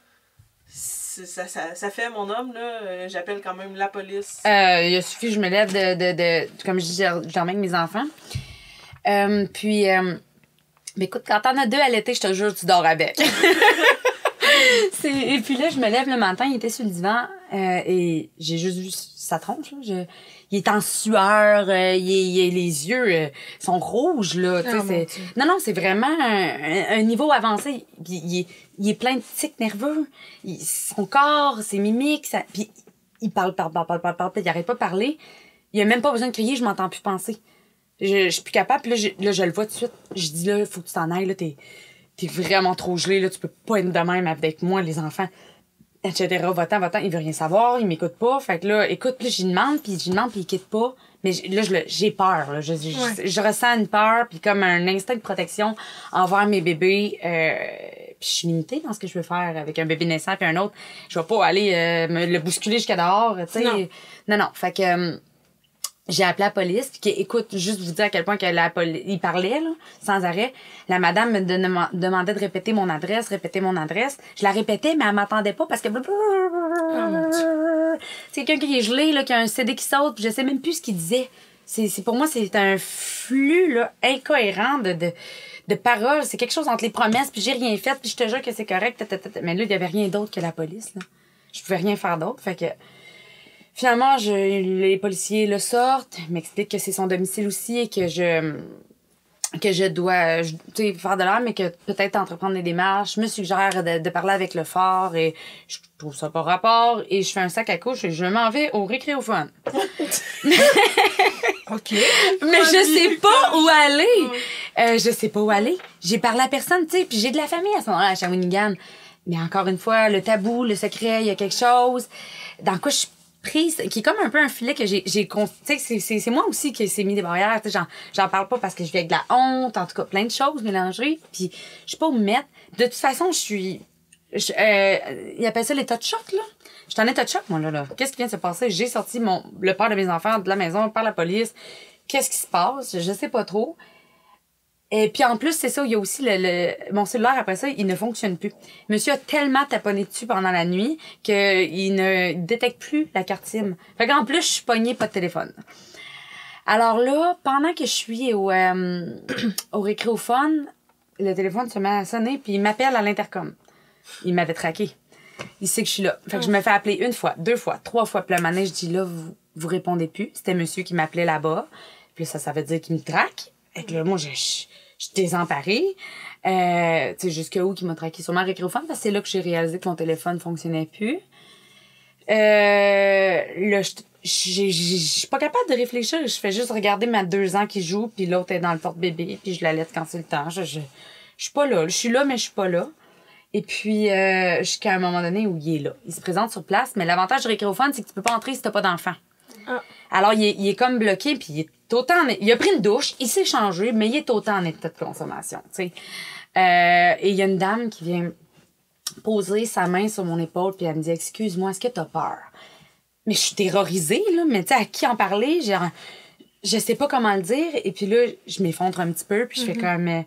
ça fait mon homme, là, j'appelle quand même la police. Il a suffi que je me lève de comme je dis, je dormais avec mes enfants. Puis, mais écoute, quand t'en as 2 à l'été, je te jure, tu dors avec. Et puis là, je me lève le matin, il était sur le divan, et j'ai juste vu sa tronche, là. Il est en sueur, les yeux sont rouges, là. Non, c'est vraiment un niveau avancé. Puis il est plein de tics nerveux. Son corps, ses mimiques, puis il parle, puis il arrête pas de parler. Il a même pas besoin de crier, je m'entends plus penser. Je suis plus capable, puis là, je le vois tout de suite. Je dis, là, faut que tu t'en ailles, là, t'es vraiment trop gelé, là, tu peux pas être de même avec moi, les enfants. Etc. Va-t'en, il veut rien savoir, il m'écoute pas. Fait que là, écoute, là, j'y demande, puis il quitte pas. Mais là, j'ai peur, là. Je ressens une peur, puis comme un instinct de protection envers mes bébés. Puis je suis limitée dans ce que je veux faire avec un bébé naissant puis un autre. Je vais pas aller me le bousculer jusqu'à dehors, tu sais. Non. Fait que j'ai appelé la police, puis écoute, juste vous dire à quel point que il parlait, là, sans arrêt. La madame me demandait de répéter mon adresse. Je la répétais, mais elle m'entendait pas parce que... C'est quelqu'un qui est gelé, là, qui a un CD qui saute, puis je sais même plus ce qu'il disait. Pour moi, c'est un flux, là, incohérent de paroles. C'est quelque chose entre les promesses, puis j'ai rien fait, puis je te jure que c'est correct. Mais là, il y avait rien d'autre que la police, là. Je pouvais rien faire d'autre, fait que... Finalement, les policiers le sortent, m'expliquent que c'est son domicile aussi et que je dois faire de l'air, mais que peut-être entreprendre des démarches. Je me suggère de parler avec le fort et je trouve ça pas rapport et je fais un sac à couche et je m'en vais au récréophone. OK. Mais je sais pas où aller. Je sais pas où aller. J'ai parlé à personne, tu sais, puis j'ai de la famille à ce moment-là à Shawinigan. Mais encore une fois, le tabou, le secret, il y a quelque chose. Dans quoi je suis prise, qui est comme un peu un filet que tu sais, c'est moi aussi qui s'est mis des barrières, tu sais, j'en parle pas parce que je vis avec de la honte, en tout cas, plein de choses mélangées, puis je sais pas où me mettre. De toute façon, ils appellent ça l'état de choc, là. Je suis en état de choc, moi, là. Qu'est-ce qui vient de se passer? J'ai sorti le père de mes enfants de la maison par la police. Qu'est-ce qui se passe? Je sais pas trop. Et puis en plus, c'est ça, il y a aussi mon cellulaire, après ça, il ne fonctionne plus. Monsieur a tellement taponné dessus pendant la nuit qu'il ne détecte plus la carte SIM. Fait qu'en plus, je suis pognée, pas de téléphone. Alors là, pendant que je suis au récréophone, le téléphone se met à sonner, puis il m'appelle à l'intercom. Il m'avait traqué. Il sait que je suis là. Fait que je me fais appeler 1 fois, 2 fois, 3 fois. Puis là, maintenant, je dis là, vous répondez plus. C'était monsieur qui m'appelait là-bas. Puis là, ça veut dire qu'il me traque. Fait que là, moi, je suis désemparée. Tu sais, jusqu'à où qu'il m'a traqué sur ma récréophone, parce que c'est là que j'ai réalisé que mon téléphone fonctionnait plus. Là, je suis pas capable de réfléchir. Je fais juste regarder ma 2 ans qui joue, puis l'autre est dans le porte-bébé, puis je l'allaite quand c'est le temps. Je suis pas là. Je suis là, mais je suis pas là. Et puis, jusqu'à un moment donné où il est là. Il se présente sur place, mais l'avantage du récréophone, c'est que tu peux pas entrer si t'as pas d'enfant. Ah. Alors, il est comme bloqué, puis il est autant il a pris une douche, il s'est changé, mais il est autant en état de consommation, tu sais. Et il y a une dame qui vient poser sa main sur mon épaule, puis elle me dit « Excuse-moi, est-ce que t'as peur? » Mais je suis terrorisée, là, mais tu sais, à qui en parler? Je sais pas comment le dire, et puis là, je m'effondre un petit peu, puis je fais comme...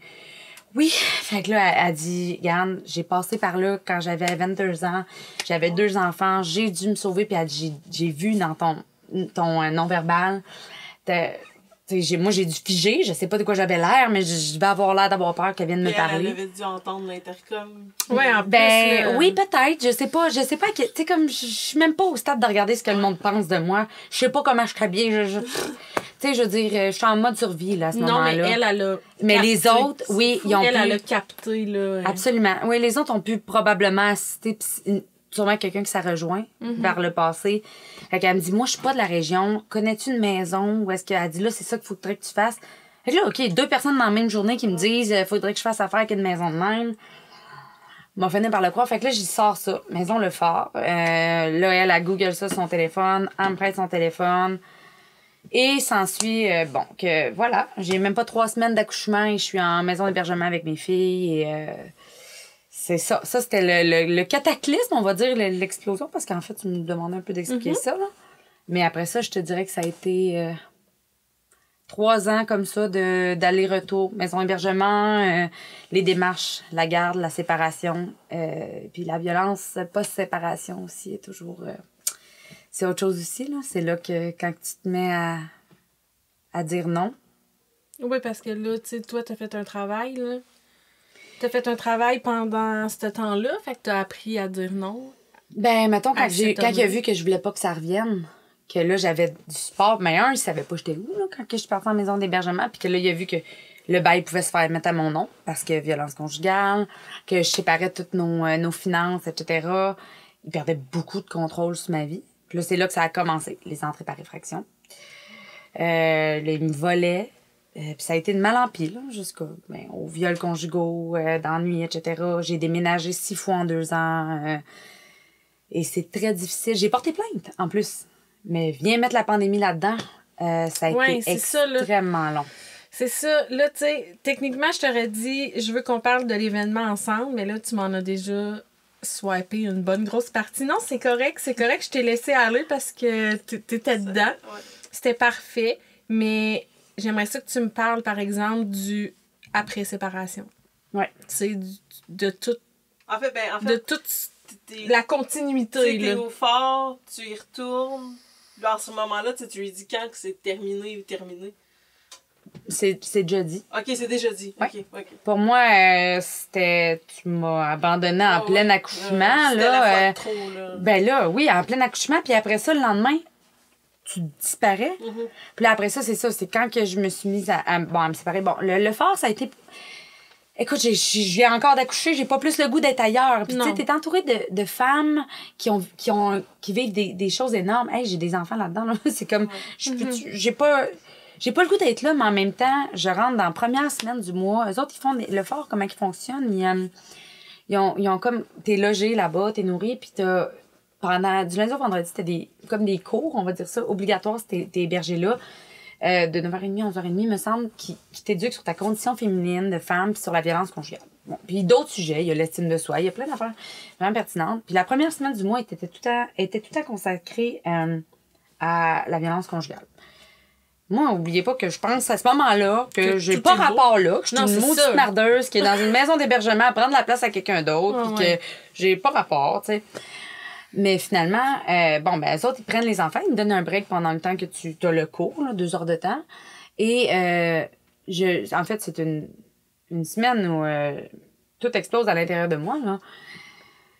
Oui, fait que là, elle dit, regarde, j'ai passé par là quand j'avais 22 ans, j'avais 2 enfants, j'ai dû me sauver, puis elle dit, j'ai vu dans ton non-verbal, moi, j'ai dû figer, je sais pas de quoi j'avais l'air, mais je devais avoir l'air d'avoir peur qu'elle vienne me parler. Elle avait dû entendre l'intercom. Ouais, en plus, oui, peut-être, je sais pas, tu sais, comme, je suis même pas au stade de regarder ce que le monde pense de moi, je sais pas comment je serais bien, tu sais, je veux dire, je suis en mode survie, là, à ce moment-là. Non, mais elle a mais capté. Les autres, oui, ils ont pu... Elle a capté, là. Absolument. Oui, les autres ont pu probablement assister, sûrement quelqu'un qui s'est rejoint vers le passé. Fait qu'elle me dit, moi, je suis pas de la région. Connais-tu une maison où est-ce qu'elle dit, là, c'est ça qu'il faudrait que tu fasses? Fait que là, OK, 2 personnes dans la même journée qui me disent, faudrait que je fasse affaire avec une maison de même. m'a fini par le croire. Fait que là, j'y sors ça. Maison Le Fort. Là, elle Google ça sur son téléphone. Elle me prête son téléphone. Et s'ensuit, bon, que voilà. J'ai même pas 3 semaines d'accouchement et je suis en maison d'hébergement avec mes filles. Et c'est ça. Ça, c'était le cataclysme, on va dire, l'explosion. Parce qu'en fait, tu me demandais un peu d'expliquer ça, là. Mais après ça, je te dirais que ça a été 3 ans comme ça d'aller-retour, maison hébergement, les démarches, la garde, la séparation, puis la violence post-séparation aussi est toujours... c'est autre chose aussi, là. C'est là que quand tu te mets à dire non. Oui, parce que là, tu sais, toi, t'as fait un travail, là. T'as fait un travail pendant ce temps-là, fait que t'as appris à dire non. Ben, mettons, quand il a vu que je voulais pas que ça revienne... que là, j'avais du support. Mais il savait pas j'étais où, là, quand je suis partie en maison d'hébergement. Puis que là, il a vu que le bail pouvait se faire mettre à mon nom parce que violence conjugale, que je séparais toutes nos finances, etc. Il perdait beaucoup de contrôle sur ma vie. Puis là, c'est là que ça a commencé, les entrées par effraction. Là, il me volait. Puis ça a été de mal en pis, là, jusqu'au viol conjugaux, d'ennuis, etc. J'ai déménagé 6 fois en 2 ans. Et c'est très difficile. J'ai porté plainte, en plus. Mais viens mettre la pandémie là-dedans, ça a été extrêmement long. C'est ça. Là, tu sais, techniquement, je t'aurais dit, je veux qu'on parle de l'événement ensemble, mais là, tu m'en as déjà swipé une bonne grosse partie. Non, c'est correct. Je t'ai laissé aller parce que t'étais dedans. Ouais. C'était parfait. Mais j'aimerais ça que tu me parles, par exemple, du après-séparation. Ouais. C'est de tout... En fait, de toute la continuité. T'es au fort, tu y retournes. Là, à ce moment-là, tu lui dis quand que c'est terminé ou terminé? C'est déjà dit. OK, c'est déjà dit. Ouais. OK. Pour moi, c'était... Tu m'as abandonné en plein accouchement. C'était là, la fois trop, là. Ben là, oui, en plein accouchement. Puis après ça, le lendemain, tu disparais. Mm-hmm. Puis là, après ça, c'est ça. C'est quand que je me suis mise à me séparer. Bon, le fort, ça a été... Écoute, je viens encore d'accoucher, j'ai pas plus le goût d'être ailleurs. Puis tu sais, t'es entourée de femmes qui vivent des choses énormes. Hey, j'ai des enfants là-dedans, là. C'est comme, j'ai pas le goût d'être là, mais en même temps, je rentre dans la première semaine du mois. Eux autres, ils font le fort, comment ils fonctionnent. Ils ont comme, t'es logé là-bas, t'es nourri, puis du lundi au vendredi, t'as comme des cours, on va dire ça, obligatoires, t'es hébergé là. De 9h30 à 11h30, me semble, qui t'éduque sur ta condition féminine de femme puis sur la violence conjugale. Bon, puis d'autres sujets, il y a l'estime de soi, il y a plein d'affaires vraiment pertinentes. Puis la première semaine du mois était tout le temps consacrée à la violence conjugale. Moi, n'oubliez pas que je pense à ce moment-là que j'ai pas rapport là, que je suis une maudite mardeuse qui est dans une maison d'hébergement à prendre la place à quelqu'un d'autre, puis que j'ai pas rapport, tu sais. Mais finalement, eux autres, ils prennent les enfants, ils me donnent un break pendant le temps que tu as le cours, là, 2 heures de temps. Et en fait, c'est une semaine où tout explose à l'intérieur de moi, là.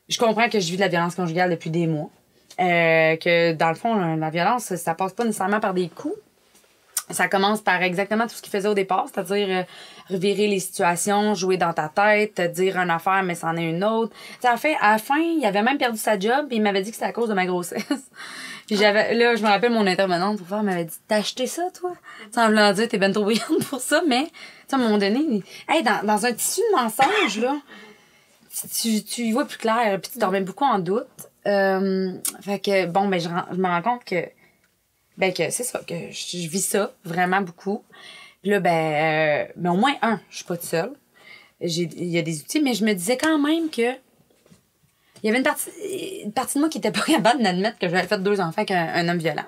Je comprends que je vis de la violence conjugale depuis des mois. Que dans le fond, la violence, ça passe pas nécessairement par des coups. Ça commence par exactement tout ce qu'il faisait au départ, c'est-à-dire revirer les situations, jouer dans ta tête, te dire une affaire, mais c'en est une autre. T'sais, à la fin, il avait même perdu sa job, et il m'avait dit que c'était à cause de ma grossesse. Puis je me rappelle, mon intervenante pour faire m'avait dit, t'as acheté ça, toi? T'sais, en voulant dire, t'es ben trop brillante pour ça, mais, à un moment donné, dans un tissu de mensonge, là, tu y vois plus clair, puis tu t'en remets beaucoup en doute. Fait que, je me rends compte que c'est ça, que je vis ça vraiment beaucoup. Puis là, mais au moins, je suis pas toute seule. Il y a des outils, mais je me disais quand même que il y avait une partie de moi qui était pas capable d'admettre que j'avais fait 2 enfants avec un homme violent.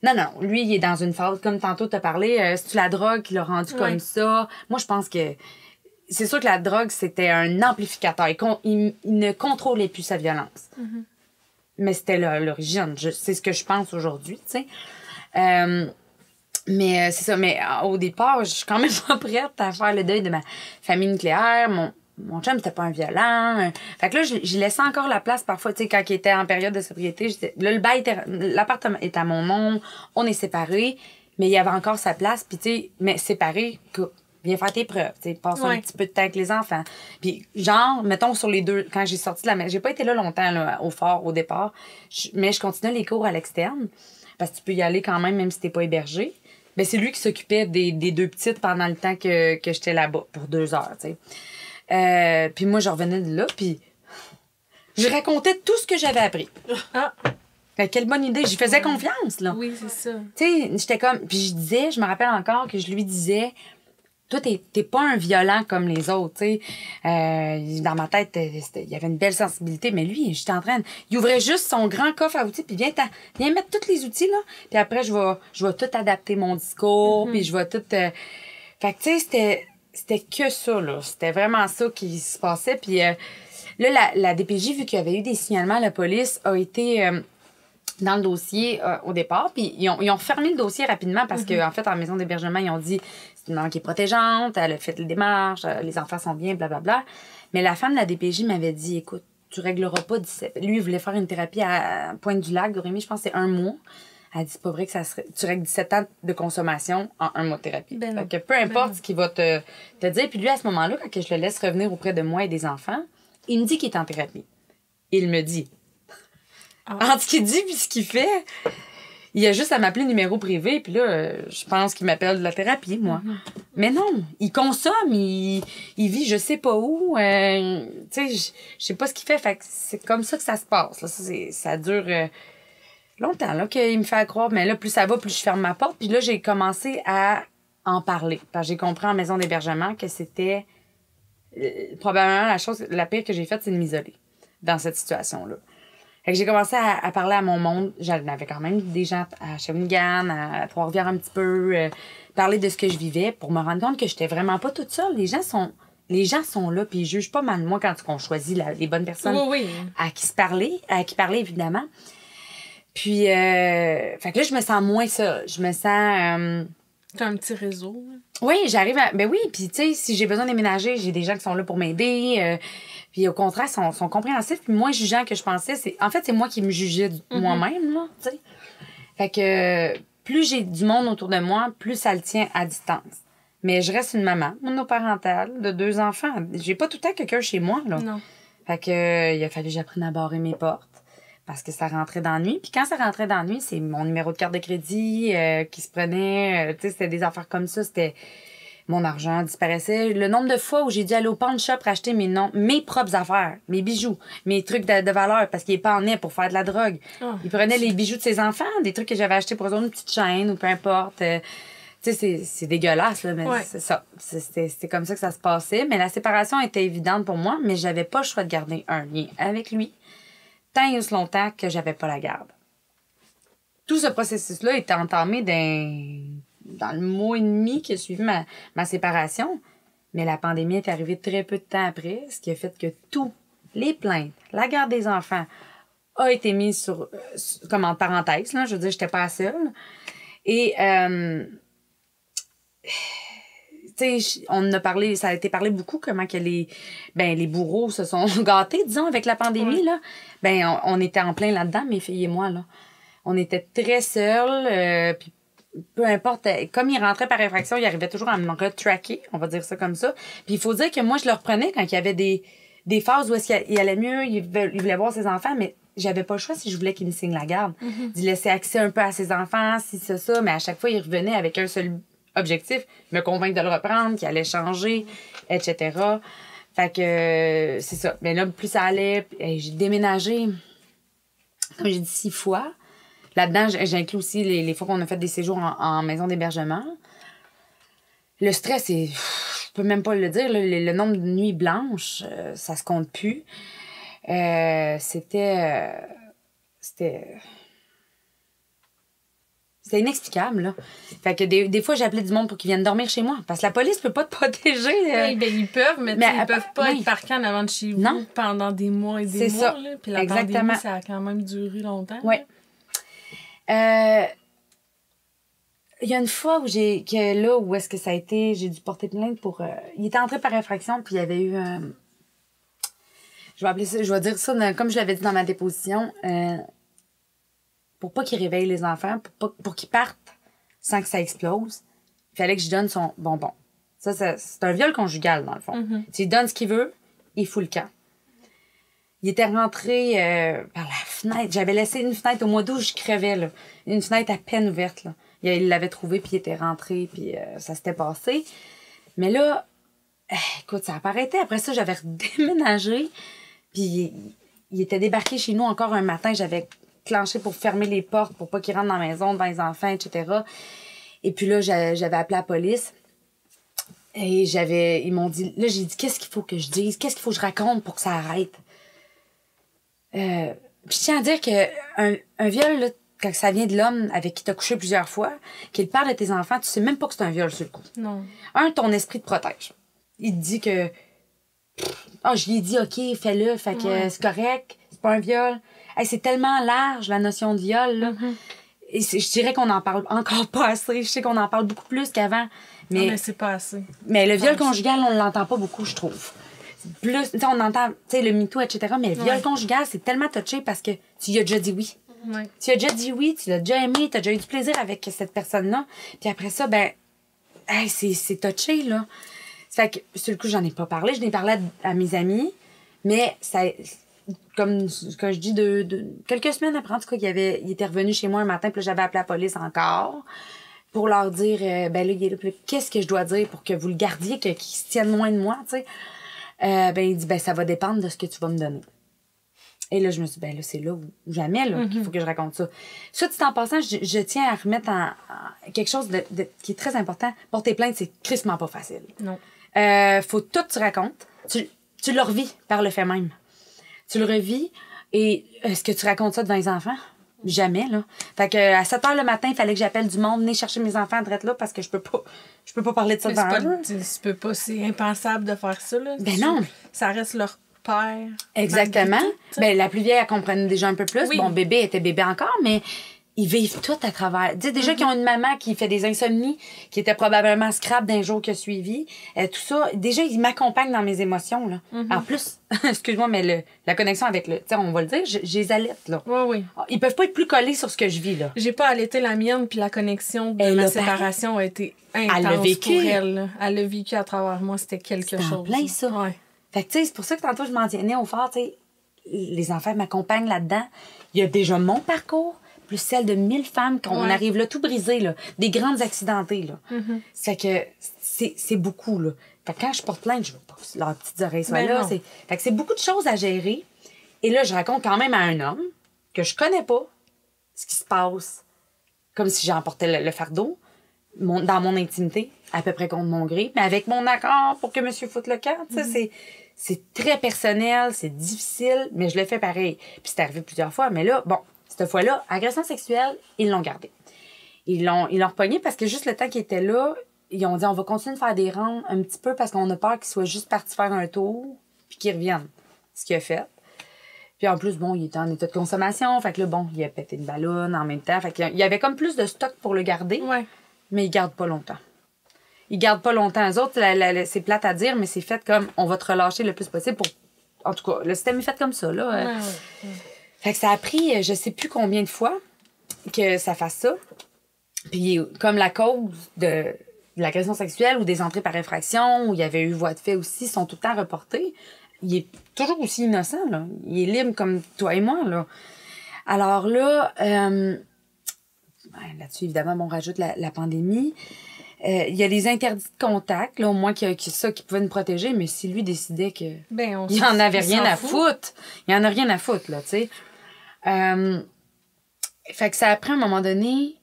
Non, lui, il est dans une phase, comme tantôt t'as parlé, c'est-tu la drogue qui l'a rendu comme ça? Moi, je pense que c'est sûr que la drogue, c'était un amplificateur. Il ne contrôlait plus sa violence. Mm-hmm. Mais c'était l'origine. C'est ce que je pense aujourd'hui, tu sais. Mais c'est ça. Mais au départ, je suis quand même pas prête à faire le deuil de ma famille nucléaire. Mon chum, c'était pas un violent. Fait que là, j'ai laissé encore la place parfois, tu sais, quand il était en période de sobriété. Là, l'appartement est à mon nom. On est séparés. Mais il y avait encore sa place. Puis, tu sais, mais séparés, viens faire tes preuves, tu sais, passe un petit peu de temps avec les enfants. Puis genre, mettons sur les 2, quand j'ai sorti de la maison, j'ai pas été là longtemps là, au fort au départ, mais je continuais les cours à l'externe parce que tu peux y aller quand même si t'es pas hébergé. Ben c'est lui qui s'occupait des 2 petites pendant le temps que j'étais là-bas pour 2 heures, tu sais. Puis moi, je revenais de là, puis je racontais tout ce que j'avais appris. Quelle bonne idée. J'y faisais confiance, là. Oui, c'est ça. Tu sais, j'étais comme... Puis je me rappelle encore que je lui disais... Toi, t'es pas un violent comme les autres, tu sais. Dans ma tête, il y avait une belle sensibilité, mais lui, j'étais en train... Il ouvrait juste son grand coffre à outils, puis viens mettre tous les outils, là. Puis après, je vais tout adapter mon discours, puis je vais tout... Fait que, tu sais, c'était que ça, là. C'était vraiment ça qui se passait. Puis là, la DPJ, vu qu'il y avait eu des signalements à la police, a été... dans le dossier au départ, puis ils ont fermé le dossier rapidement parce que en fait, en maison d'hébergement, ils ont dit c'est une maman qui est protégeante, elle a fait les démarches, les enfants sont bien, blablabla. Mais la femme de la DPJ m'avait dit, écoute, tu régleras pas 17... Lui, il voulait faire une thérapie à Pointe-du-Lac, Dorémy, je pense que c'est 1 mois. Elle a dit, c'est pas vrai que tu règles 17 ans de consommation en 1 mois de thérapie. Fait que peu importe ce qu'il va te dire. Puis lui, à ce moment-là, quand je le laisse revenir auprès de moi et des enfants, il me dit qu'il est en thérapie. Il me dit... Entre ce qu'il dit puis ce qu'il fait, il a juste à m'appeler numéro privé, puis là, je pense qu'il m'appelle de la thérapie, moi. Mais non, il consomme, il vit je sais pas où, tu sais, je sais pas ce qu'il fait, fait que c'est comme ça que ça se passe, là. Ça dure longtemps, là, qu'il me fait croire, mais là, plus ça va, plus je ferme ma porte, puis là, j'ai commencé à en parler, parce que j'ai compris en maison d'hébergement que c'était probablement la pire que j'ai faite, c'est de m'isoler dans cette situation-là. Fait que j'ai commencé à parler à mon monde. J'en avais quand même des gens à Shawinigan, à Trois-Rivières un petit peu, parler de ce que je vivais pour me rendre compte que j'étais vraiment pas toute seule. Les gens sont là, puis ils jugent pas mal de moi quand on choisit les bonnes personnes à qui parler, évidemment. Puis, fait que là, je me sens moins seule. Je me sens... T'as un petit réseau. Oui, j'arrive à... Ben oui, puis tu sais, si j'ai besoin de déménager, j'ai des gens qui sont là pour m'aider. Puis au contraire, sont compréhensifs, puis moins jugeants que je pensais. En fait, c'est moi qui me jugeais moi-même, là, tu sais. Fait que plus j'ai du monde autour de moi, plus ça le tient à distance. Mais je reste une maman monoparentale de 2 enfants. J'ai pas tout le temps quelqu'un chez moi, là. Non. Fait que il a fallu que j'apprenne à barrer mes portes parce que ça rentrait dans la nuit. Puis quand ça rentrait dans la nuit, c'est mon numéro de carte de crédit qui se prenait. Tu sais, c'était des affaires comme ça. C'était... Mon argent disparaissait. Le nombre de fois où j'ai dû aller au pawn shop racheter mes propres affaires, mes bijoux, mes trucs de valeur, parce qu'il est pas en est pour faire de la drogue. Il prenait les bijoux de ses enfants, des trucs que j'avais achetés pour eux, une petite chaîne ou peu importe. Tu sais, c'est dégueulasse, là, mais c'est ça. C'était comme ça que ça se passait. Mais la séparation était évidente pour moi, mais j'avais pas le choix de garder un lien avec lui tant et aussi longtemps que j'avais pas la garde. Tout ce processus-là était entamé dans le mois et demi qui a suivi ma séparation. Mais la pandémie est arrivée très peu de temps après, ce qui a fait que tous les plaintes, la garde des enfants, a été mise comme en parenthèse, là. Je veux dire, j'étais pas seule. Et, tu sais, on en a parlé, ça a été parlé beaucoup, comment que les bourreaux se sont gâtés, disons, avec la pandémie, là. Ben, on était en plein là-dedans, mes filles et moi, là. On était très seuls, puis peu importe, comme il rentrait par infraction, il arrivait toujours à me retracker, on va dire ça comme ça. Puis il faut dire que moi, je le reprenais quand il y avait des phases où est-ce qu'il allait mieux, il voulait voir ses enfants, mais j'avais pas le choix si je voulais qu'il me signe la garde. D'y laisser accès un peu à ses enfants, si c'est ça, mais à chaque fois, il revenait avec un seul objectif, me convaincre de le reprendre, qu'il allait changer, etc. Fait que c'est ça. Mais là, plus ça allait, j'ai déménagé, comme j'ai dit, 6 fois. Là-dedans, j'inclus aussi les fois qu'on a fait des séjours en maison d'hébergement. Le stress, je peux même pas le dire, le nombre de nuits blanches, ça se compte plus. C'était inexplicable, là. Fait que des fois, j'appelais du monde pour qu'ils viennent dormir chez moi. Parce que la police peut pas te protéger. Oui, ben ils peuvent, mais ils peuvent pas être parqués en avant de chez vous pendant des mois et des mois. Là. Puis la pandémie, ça a quand même duré longtemps. Oui. Il y a une fois où où est-ce que ça a été, j'ai dû porter plainte pour... il était entré par infraction, puis il y avait eu... je vais dire ça, comme je l'avais dit dans ma déposition, pour pas qu'il réveille les enfants, pour qu'ils partent sans que ça explose, il fallait que je donne son bonbon. Ça c'est un viol conjugal, dans le fond. Tu lui donnes ce qu'il veut, il fout le camp. Il était rentré par la fenêtre. J'avais laissé une fenêtre au mois d'août, je crevais, là. Une fenêtre à peine ouverte, là. Il l'avait trouvé, puis il était rentré, puis ça s'était passé. Mais là, Écoute, ça a pas arrêté. Après ça, j'avais redéménagé. Puis il était débarqué chez nous encore un matin. J'avais clenché pour fermer les portes pour pas qu'il rentre dans la maison devant les enfants, etc. Et puis là, j'avais appelé la police. Et ils m'ont dit... Là, j'ai dit, qu'est-ce qu'il faut que je dise? Qu'est-ce qu'il faut que je raconte pour que ça arrête? Puis je tiens à dire qu'un viol, là, quand ça vient de l'homme avec qui t'as couché plusieurs fois, qui est le père de tes enfants, tu sais même pas que c'est un viol sur le coup. Non. Ton esprit te protège. Il te dit que... je lui ai dit, OK, fais-le, fait que c'est correct, c'est pas un viol. Hey, c'est tellement large, la notion de viol, là. Mm-hmm. Et je dirais qu'on en parle encore pas assez. Je sais qu'on en parle beaucoup plus qu'avant. Mais c'est pas assez. Mais le viol conjugal, on l'entend pas beaucoup, je trouve. Plus, tu sais, on entend, tu sais, le MeToo, etc. Mais le viol conjugal, c'est tellement touché parce que tu y as déjà dit oui. Ouais. Tu as déjà dit oui, tu l'as déjà aimé, tu as déjà eu du plaisir avec cette personne-là. Puis après ça, c'est touché, là. Fait que, sur le coup, j'en ai pas parlé. Je n'ai parlé à mes amis. Mais ça, comme je dis, quelques semaines après, en tout cas, il était revenu chez moi un matin, puis là, j'avais appelé la police encore pour leur dire, là, il est là, qu'est-ce que je dois dire pour que vous le gardiez, qu'ils se tiennent loin de moi, tu sais. Il dit, ça va dépendre de ce que tu vas me donner. Et là, je me suis dit, là, c'est là ou jamais, là, qu'il faut que je raconte ça. Soit dit en passant, je tiens à remettre en quelque chose qui est très important. Porter plainte, c'est crissement pas facile. Non. Faut tout que tu racontes. Tu le revis par le fait même. Tu le revis. Et est-ce que tu racontes ça devant les enfants? Jamais, là. Fait que à 7 h le matin, il fallait que j'appelle du monde, venez chercher mes enfants à drette là parce que je peux pas parler de ça devant eux. Tu peux pas, c'est impensable de faire ça, là. Non. Ça reste leur père. Exactement. Tout, la plus vieille, elle comprenait déjà un peu plus. Oui. Bon, bébé était bébé encore, mais ils vivent tout à travers. Tu sais, déjà qu'ils ont une maman qui fait des insomnies, qui était probablement scrap d'un jour qui a suivi, tout ça. Déjà, ils m'accompagnent dans mes émotions, là. En plus, excuse-moi, mais la connexion avec le... Tu sais, on va le dire, je les allaite, là. Oui. Ils peuvent pas être plus collés sur ce que je vis, là. J'ai pas allaité la mienne, puis la connexion de ma séparation a été intense elle l'a vécu. pour elle. Là. Elle l'a vécu à travers moi, c'était quelque chose. En plein ça. Ouais. Fait que, tu sais, c'est pour ça que tantôt, je m'en tienais au fort, tu sais. Les enfants m'accompagnent là-dedans. Il y a déjà mon parcours, plus celle de 1000 femmes qu'on arrive là, tout brisé, là. Des grandes accidentées, là. C'est que c'est beaucoup, là. Fait que quand je porte plainte, je veux pas que leurs petites oreilles soient là. Fait que c'est beaucoup de choses à gérer. Et là, je raconte quand même à un homme que je connais pas ce qui se passe, comme si j'emportais le fardeau dans mon intimité, à peu près contre mon gré, mais avec mon accord pour que monsieur foute le camp. Tu sais, c'est très personnel, c'est difficile, mais je le fais pareil. Puis c'est arrivé plusieurs fois, mais là, bon, cette fois-là, agression sexuelle, ils l'ont gardé. Ils l'ont repogné parce que juste le temps qu'il était là, ils ont dit, on va continuer de faire des rangs un petit peu parce qu'on a peur qu'il soit juste parti faire un tour puis qu'il revienne. Ce qu'il a fait. Puis en plus, bon, il était en état de consommation. Fait que là, bon, il a pété une ballonne en même temps. Fait qu'il y avait comme plus de stock pour le garder. Ouais. Mais ils gardent pas longtemps. Ils gardent pas longtemps. Eux autres, c'est plate à dire, mais c'est fait comme on va te relâcher le plus possible pour... En tout cas, le système est fait comme ça, là. Ouais. Fait que ça a pris, je sais plus combien de fois que ça fasse ça. Puis comme la cause de l'agression sexuelle ou des entrées par infraction, où il y avait eu voie de fait aussi, sont tout le temps reportés. Il est toujours aussi innocent, là. Il est libre comme toi et moi, là. Alors là, là-dessus, évidemment, on rajoute la pandémie. Il y a les interdits de contact, là, au moins qu'il y a ça qui pouvait nous protéger, mais si lui décidait que il en avait rien à foutre, il en a rien à foutre, là, tu sais. Fait que ça a pris à un moment donné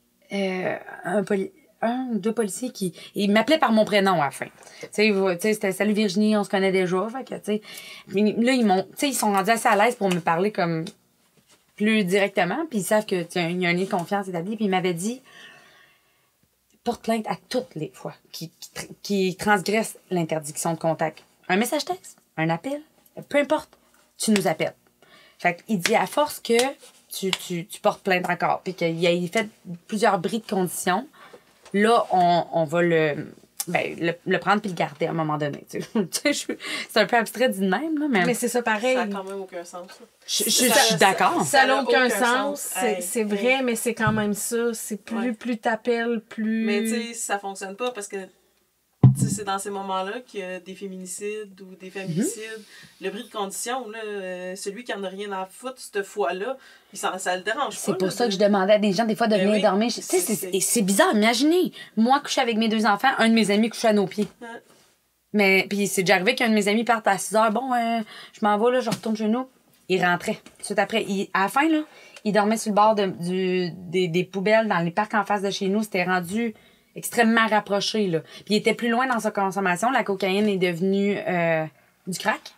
un ou deux policiers qui... Ils m'appelaient par mon prénom à la fin. Tu sais, c'était « Salut Virginie, on se connaît déjà. » Fait que, tu sais... Là, ils sont rendus assez à l'aise pour me parler comme plus directement, puis ils savent qu'il y a un lien de confiance établi, puis ils m'avaient dit « Porte plainte à toutes les fois qui transgressent l'interdiction de contact. Un message texte, un appel, peu importe, tu nous appelles. » Fait qu'il dit « À force que tu portes plainte encore, puis qu'il a fait plusieurs bris de conditions, là, on va le prendre puis le garder à un moment donné. » C'est un peu abstrait dit de même, là, mais c'est ça pareil. Ça n'a quand même aucun sens. Je suis d'accord. Ça n'a aucun sens. C'est vrai, mais c'est quand même ça. C'est plus t'appelles, plus... Mais tu sais, ça fonctionne pas parce que c'est dans ces moments-là qu'il y a des féminicides ou des féminicides. Le bris de condition, là, celui qui en a rien à foutre cette fois-là, ça le dérange pas. C'est pour ça que je demandais à des gens des fois de venir dormir. C'est bizarre. Imaginez, moi coucher avec mes 2 enfants, un de mes amis coucher à nos pieds. Mais, puis c'est déjà arrivé qu'un de mes amis parte à 6 heures. Bon, je m'en vais, là, je retourne chez nous. Il rentrait. Tout de suite après. À la fin, là, il dormait sur le bord des poubelles dans les parcs en face de chez nous. C'était rendu extrêmement rapproché, là. Puis il était plus loin dans sa consommation. La cocaïne est devenue du crack.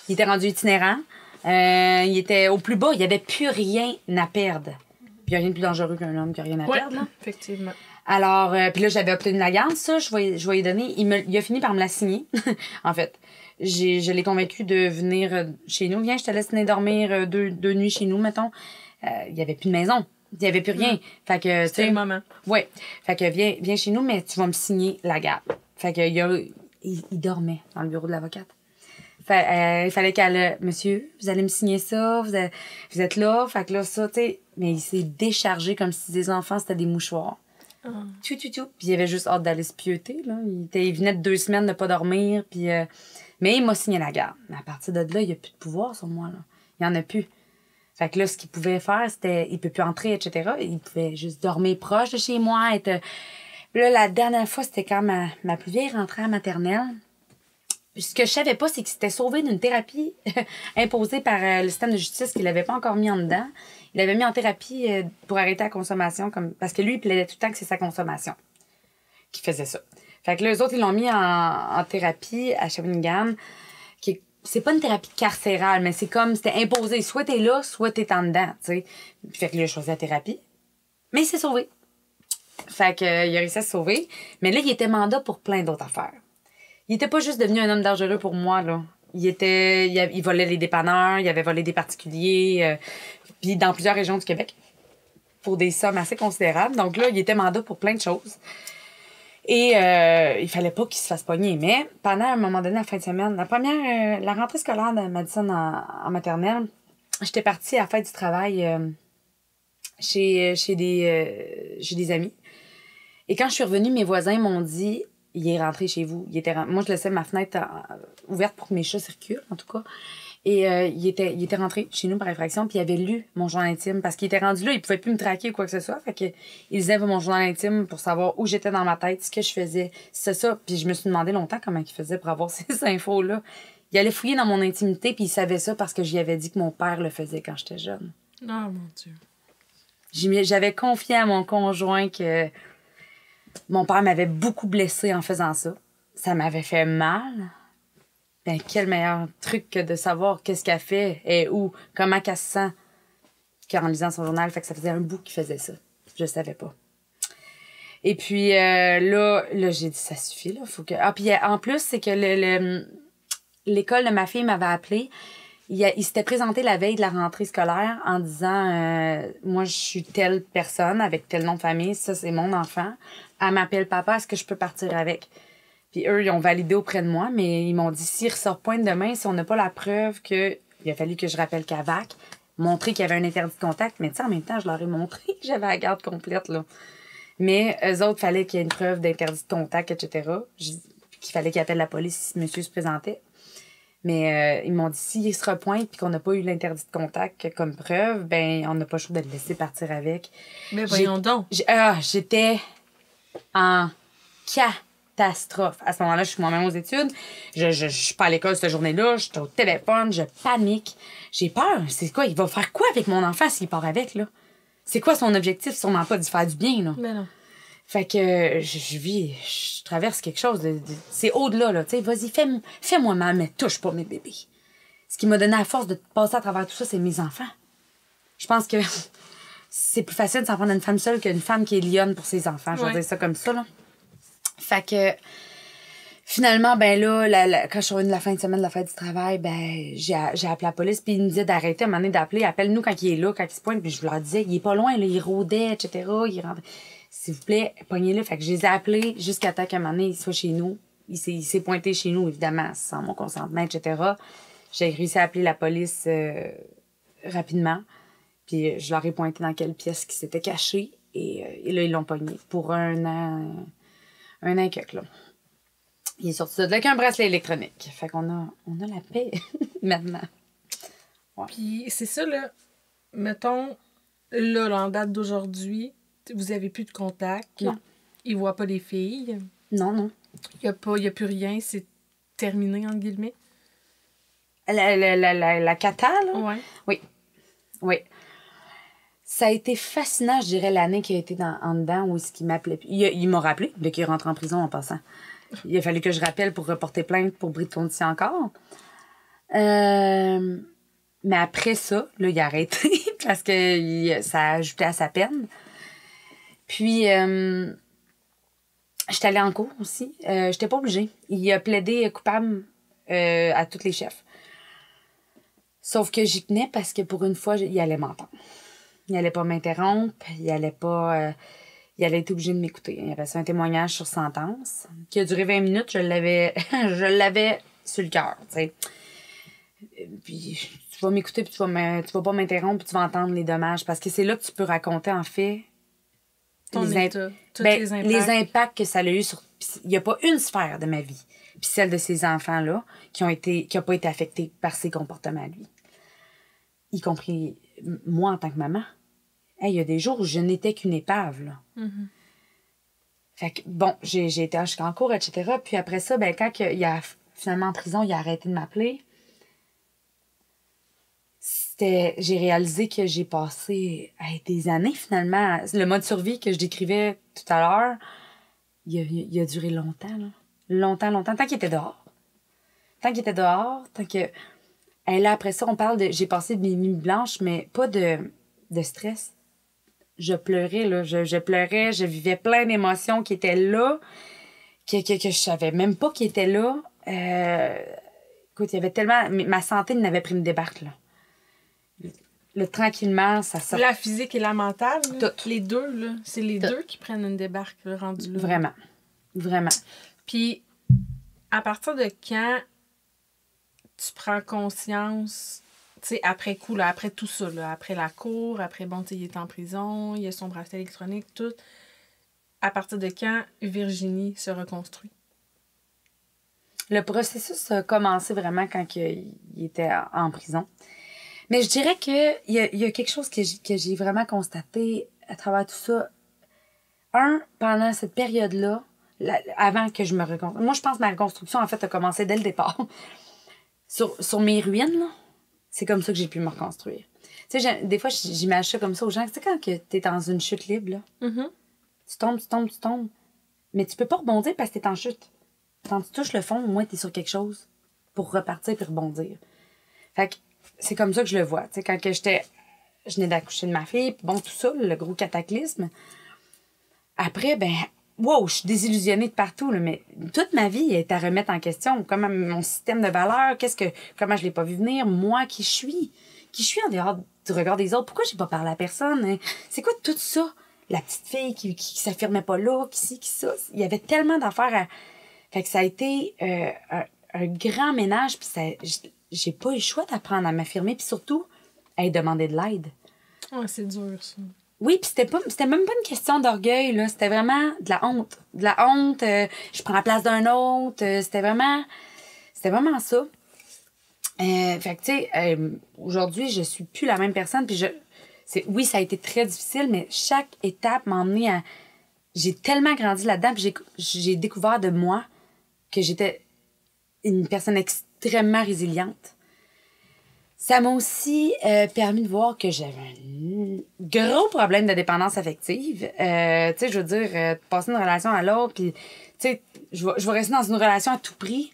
Il était rendu itinérant. Il était au plus bas. Il n'y avait plus rien à perdre. Puis il n'y a rien de plus dangereux qu'un homme qui n'a rien à perdre, là. Effectivement. Alors, puis là, j'avais obtenu la garde, ça, je vais lui donner. Il a fini par me la signer, en fait. Je l'ai convaincu de venir chez nous. Viens, je te laisse venir dormir deux nuits chez nous, mettons. Il y avait plus de maison. Il y avait plus rien. Fait que, c'était le moment. Ouais. Fait que viens chez nous, mais tu vas me signer la garde. Fait que il dormait dans le bureau de l'avocate. Il fallait qu'elle... Monsieur, vous allez me signer ça, vous êtes là. Fait que là, ça, tu sais... Mais il s'est déchargé comme si des enfants, c'était des mouchoirs. Tout. Puis il avait juste hâte d'aller se pieuter, là. Il venait de 2 semaines de pas dormir, puis... Mais il m'a signé la garde. Mais à partir de là, il n'y a plus de pouvoir sur moi, là. Il n'y en a plus. Fait que là, ce qu'il pouvait faire, c'était... Il peut plus entrer, etc. Il pouvait juste dormir proche de chez moi, être... Puis là, la dernière fois, c'était quand ma plus vieille rentrait à maternelle. Ce que je savais pas, c'est qu'il s'était sauvé d'une thérapie imposée par le système de justice qu'il l'avait pas encore mis en dedans. Il l'avait mis en thérapie pour arrêter la consommation, parce que lui, il plaidait tout le temps que c'est sa consommation qui faisait ça. Fait que là, eux autres, ils l'ont mis en thérapie à Shawinigan, c'est pas une thérapie carcérale, mais c'est comme, c'était imposé. Soit t'es là, soit t'es en dedans, tu sais. Fait que là, il a choisi la thérapie. Mais il s'est sauvé. Fait que, il a réussi à se sauver. Mais là, il était mandat pour plein d'autres affaires. Il était pas juste devenu un homme dangereux pour moi, là. Il volait les dépanneurs, il avait volé des particuliers, puis dans plusieurs régions du Québec, pour des sommes assez considérables. Donc là, il était mandat pour plein de choses. Et il fallait pas qu'il se fasse pogner. Mais pendant un moment donné, la fin de semaine, la rentrée scolaire de Madison en maternelle, j'étais partie à la fête du travail chez des amis. Et quand je suis revenue, mes voisins m'ont dit... Il est rentré chez vous. Moi, je laissais ma fenêtre ouverte pour que mes chats circulent, en tout cas. Et il était rentré chez nous par infraction, puis il avait lu mon journal intime. Parce qu'il était rendu là, il pouvait plus me traquer ou quoi que ce soit. Fait que il lisait mon journal intime pour savoir où j'étais dans ma tête, ce que je faisais. C'est ça. Puis je me suis demandé longtemps comment il faisait pour avoir ces infos-là. Il allait fouiller dans mon intimité, puis il savait ça parce que j'y avais dit que mon père le faisait quand j'étais jeune. Oh, mon Dieu. J'avais confié à mon conjoint que... Mon père m'avait beaucoup blessée en faisant ça. Ça m'avait fait mal. Ben, quel meilleur truc que de savoir qu'est-ce qu'elle fait et où, comment qu'elle se sent qu'en lisant son journal. Fait que ça faisait un bout qu'il faisait ça. Je savais pas. Et puis là, j'ai dit, ça suffit, là. Faut que... Ah, puis en plus, c'est que l'école de ma fille m'avait appelé. Il s'était présenté la veille de la rentrée scolaire en disant moi, je suis telle personne avec tel nom de famille. Ça, c'est mon enfant. Elle m'appelle papa, est-ce que je peux partir avec? Puis eux, ils ont validé auprès de moi, mais ils m'ont dit, s'il ressort point demain, si on n'a pas la preuve que... Il a fallu que je rappelle Cavac, montrer qu'il y avait un interdit de contact, mais tu sais, en même temps, je leur ai montré que j'avais la garde complète, là. Mais eux autres, fallait qu'il y ait une preuve d'interdit de contact, etc. Qu'il fallait qu'ils appellent la police si monsieur se présentait. Mais ils m'ont dit, s'il se repointe puis qu'on n'a pas eu l'interdit de contact comme preuve, ben on n'a pas le choix de le laisser partir avec. Mais voyons donc. J'étais en catastrophe. À ce moment-là, je suis moi-même aux études. Je suis pas à l'école cette journée-là. Je suis au téléphone. Je panique. J'ai peur. C'est quoi? Il va faire quoi avec mon enfant s'il part avec, là? C'est quoi son objectif? Sûrement pas de faire du bien, là. Mais non. Fait que je traverse quelque chose c'est au-delà, là. Tu sais, vas-y, fais-moi mal, mais touche pas mes bébés. Ce qui m'a donné la force de passer à travers tout ça, c'est mes enfants. Je pense que c'est plus facile de s'en prendre à une femme seule qu'une femme qui est lionne pour ses enfants. Je vais dire ça comme ça, là. Fait que finalement, ben là, quand je suis revenue la fin de semaine de la fête du travail, ben j'ai appelé la police, puis ils me disaient d'arrêter à un moment donné d'appeler. Appelle-nous quand il est là, quand il se pointe. Puis je leur disais, il est pas loin, là, il rôdait, etc. Il rentrait. S'il vous plaît, pognez-le. Fait que je les ai appelés jusqu'à temps qu'à un moment donné, il soit chez nous. Il s'est pointé chez nous, évidemment, sans mon consentement, etc. J'ai réussi à appeler la police rapidement. Puis je leur ai pointé dans quelle pièce qui s'était cachée. Et là, ils l'ont pogné pour un an et quelques, là. Il est sorti de là avec un bracelet électronique. Fait qu'on a la paix maintenant. Ouais. Puis c'est ça, là. Mettons, là, en date d'aujourd'hui, vous avez plus de contact. Non. Il voit pas les filles. Non. Il y a plus rien. terminé, entre guillemets? La cata, là? Ouais. Oui. Ça a été fascinant, je dirais, l'année qui a été en dedans, où il m'appelait. Il m'a rappelé, dès qu'il rentre en prison en passant. Il a fallu que je rappelle pour reporter plainte pour bris de condition encore. Mais après ça, là, il a arrêté parce que ça a ajouté à sa peine. Puis, j'étais allée en cours aussi. J'étais pas obligée. Il a plaidé coupable à tous les chefs. Sauf que j'y tenais parce que pour une fois, il allait m'entendre. Il allait pas m'interrompre. Il allait être obligé de m'écouter. Il y avait ça, un témoignage sur sentence qui a duré 20 minutes. Je l'avais sur le cœur, tu sais. Puis tu vas m'écouter, puis tu vas pas m'interrompre, puis tu vas entendre les dommages. Parce que c'est là que tu peux raconter, en fait, les impacts que ça a eu sur... Il n'y a pas une sphère de ma vie, puis celle de ces enfants-là, qui n'a pas été affectée par ses comportements à lui. Y compris moi en tant que maman. Il y a des jours où je n'étais qu'une épave, là. Mm-hmm. Fait que, bon, j'ai été jusqu'en cours, etc. Puis après ça, ben, quand il a finalement en prison, il a arrêté de m'appeler. J'ai réalisé que j'ai passé des années, finalement. Le mode survie que je décrivais tout à l'heure, il a duré longtemps, là. Longtemps. Tant qu'il était dehors. Tant que... là, après ça, on parle de... J'ai passé des nuits blanches, mais pas de stress. Je pleurais, là. Je pleurais, je vivais plein d'émotions qui étaient là, que je savais même pas qu'ils étaient là. Écoute, il y avait tellement... Ma santé n'avait pris une débarque, là. Là, tranquillement, ça sort. La physique et la mentale, là, les deux, là, c'est les deux qui prennent une débarque, là, rendu là. Vraiment. Puis, à partir de quand tu prends conscience, tu sais, après coup, là, après tout ça, là, après la cour, après, bon, tu sais, il est en prison, il a son bracelet électronique, tout. À partir de quand Virginie se reconstruit? Le processus a commencé vraiment quand il était en prison. Mais je dirais qu'il y a quelque chose que j'ai vraiment constaté à travers tout ça. Pendant cette période-là, avant que je me reconstruise... Moi, je pense que ma reconstruction, en fait, a commencé dès le départ. Sur mes ruines, là, c'est comme ça que j'ai pu me reconstruire. Tu sais, des fois, j'imagine ça comme ça aux gens. Tu sais, quand t'es dans une chute libre, là, Mm-hmm. tu tombes. Mais tu peux pas rebondir parce que t'es en chute. Quand tu touches le fond, au moins, t'es sur quelque chose pour repartir puis rebondir. Fait que c'est comme ça que je le vois. Tu sais, quand je venais d'accoucher de ma fille, puis bon, tout ça, le gros cataclysme. Après, ben, wow, je suis désillusionnée de partout, là, mais toute ma vie est à remettre en question. Comment mon système de valeurs, comment je l'ai pas vu venir, moi, qui je suis en dehors du regard des autres, pourquoi j'ai pas parlé à personne, hein? C'est quoi tout ça? La petite fille qui s'affirmait pas là, qui ça. Il y avait tellement d'affaires à... Fait que ça a été un grand ménage, puis j'ai pas eu le choix d'apprendre à m'affirmer, puis surtout, à demander de l'aide. Ouais, c'est dur, ça. Oui, puis c'était même pas une question d'orgueil, là. C'était vraiment de la honte. Je prends la place d'un autre. C'était vraiment ça. Fait que, tu sais, aujourd'hui, je suis plus la même personne, puis oui, ça a été très difficile, mais chaque étape m'a emmenée à... J'ai tellement grandi là-dedans, puis j'ai découvert de moi que j'étais une personne extrêmement résiliente. Ça m'a aussi permis de voir que j'avais un gros problème de dépendance affective. Tu sais, je veux dire, passer d'une relation à l'autre, puis, tu sais, je vais rester dans une relation à tout prix.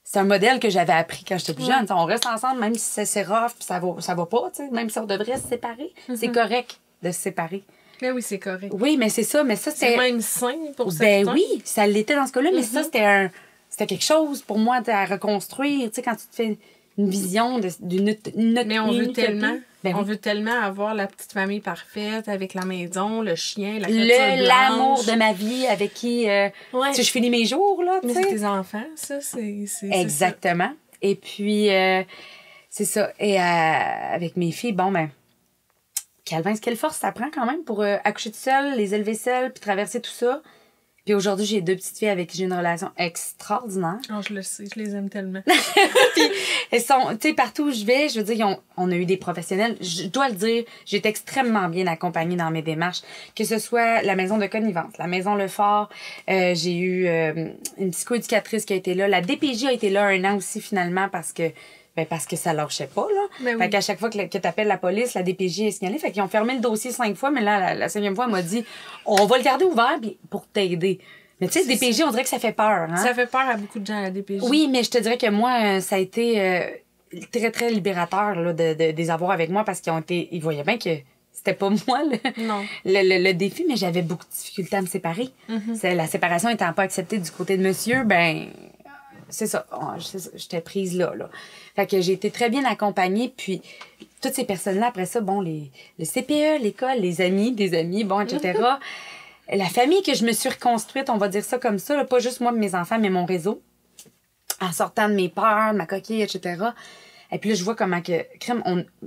C'est un modèle que j'avais appris quand j'étais plus jeune. T'sais, on reste ensemble, même si c'est rough, puis ça va pas, tu sais, même si on devrait se séparer. Mm-hmm. C'est correct de se séparer. Mais oui, c'est correct. Oui, mais c'est ça. Mais ça, c'est même sain pour certains. Ben oui, ça l'était dans ce cas-là, mais ça, c'était quelque chose pour moi à reconstruire. Tu sais, quand tu te fais une vision d'une mais on veut tellement... On veut tellement avoir la petite famille parfaite avec la maison, le chien, la clôture blanche. L'amour de ma vie avec qui tu sais, je finis mes jours, là. Mais c'est tes enfants, ça. C'est exactement. Ça. Et puis, c'est ça. Et avec mes filles, bon, ben, Calvin, quelle force ça prend quand même pour accoucher toute seule, les élever seules, puis traverser tout ça. Puis aujourd'hui, j'ai 2 petites filles avec qui j'ai une relation extraordinaire. Oh, je le sais, je les aime tellement. Puis elles sont, tu sais, partout où je vais, je veux dire, on a eu des professionnels. Je dois le dire, j'ai été extrêmement bien accompagnée dans mes démarches. Que ce soit la maison de connivence, la maison Le Fort, j'ai eu une psychoéducatrice qui a été là. La DPJ a été là 1 an aussi, finalement, parce que ça lâchait pas, là. Ben oui. Fait qu'à chaque fois que t'appelles la police, la DPJ est signalée. Fait qu'ils ont fermé le dossier 5 fois, mais là, la 5e fois, elle m'a dit, on va le garder ouvert pour t'aider. Mais tu sais, DPJ, on dirait que ça fait peur, hein. Ça fait peur à beaucoup de gens, la DPJ. Oui, mais je te dirais que moi, ça a été très, très libérateur, là, de les avoir avec moi parce ils voyaient bien que c'était pas moi, le défi, mais j'avais beaucoup de difficultés à me séparer. La séparation étant pas acceptée du côté de monsieur, c'est ça. J'étais prise là. Fait que j'ai été très bien accompagnée, puis toutes ces personnes-là, après ça, bon, le CPE, l'école, des amis, bon, etc. La famille que je me suis reconstruite, on va dire ça comme ça, là, pas juste moi et mes enfants, mais mon réseau. En sortant de mes peurs, de ma coquille, etc. Et puis là, je vois comment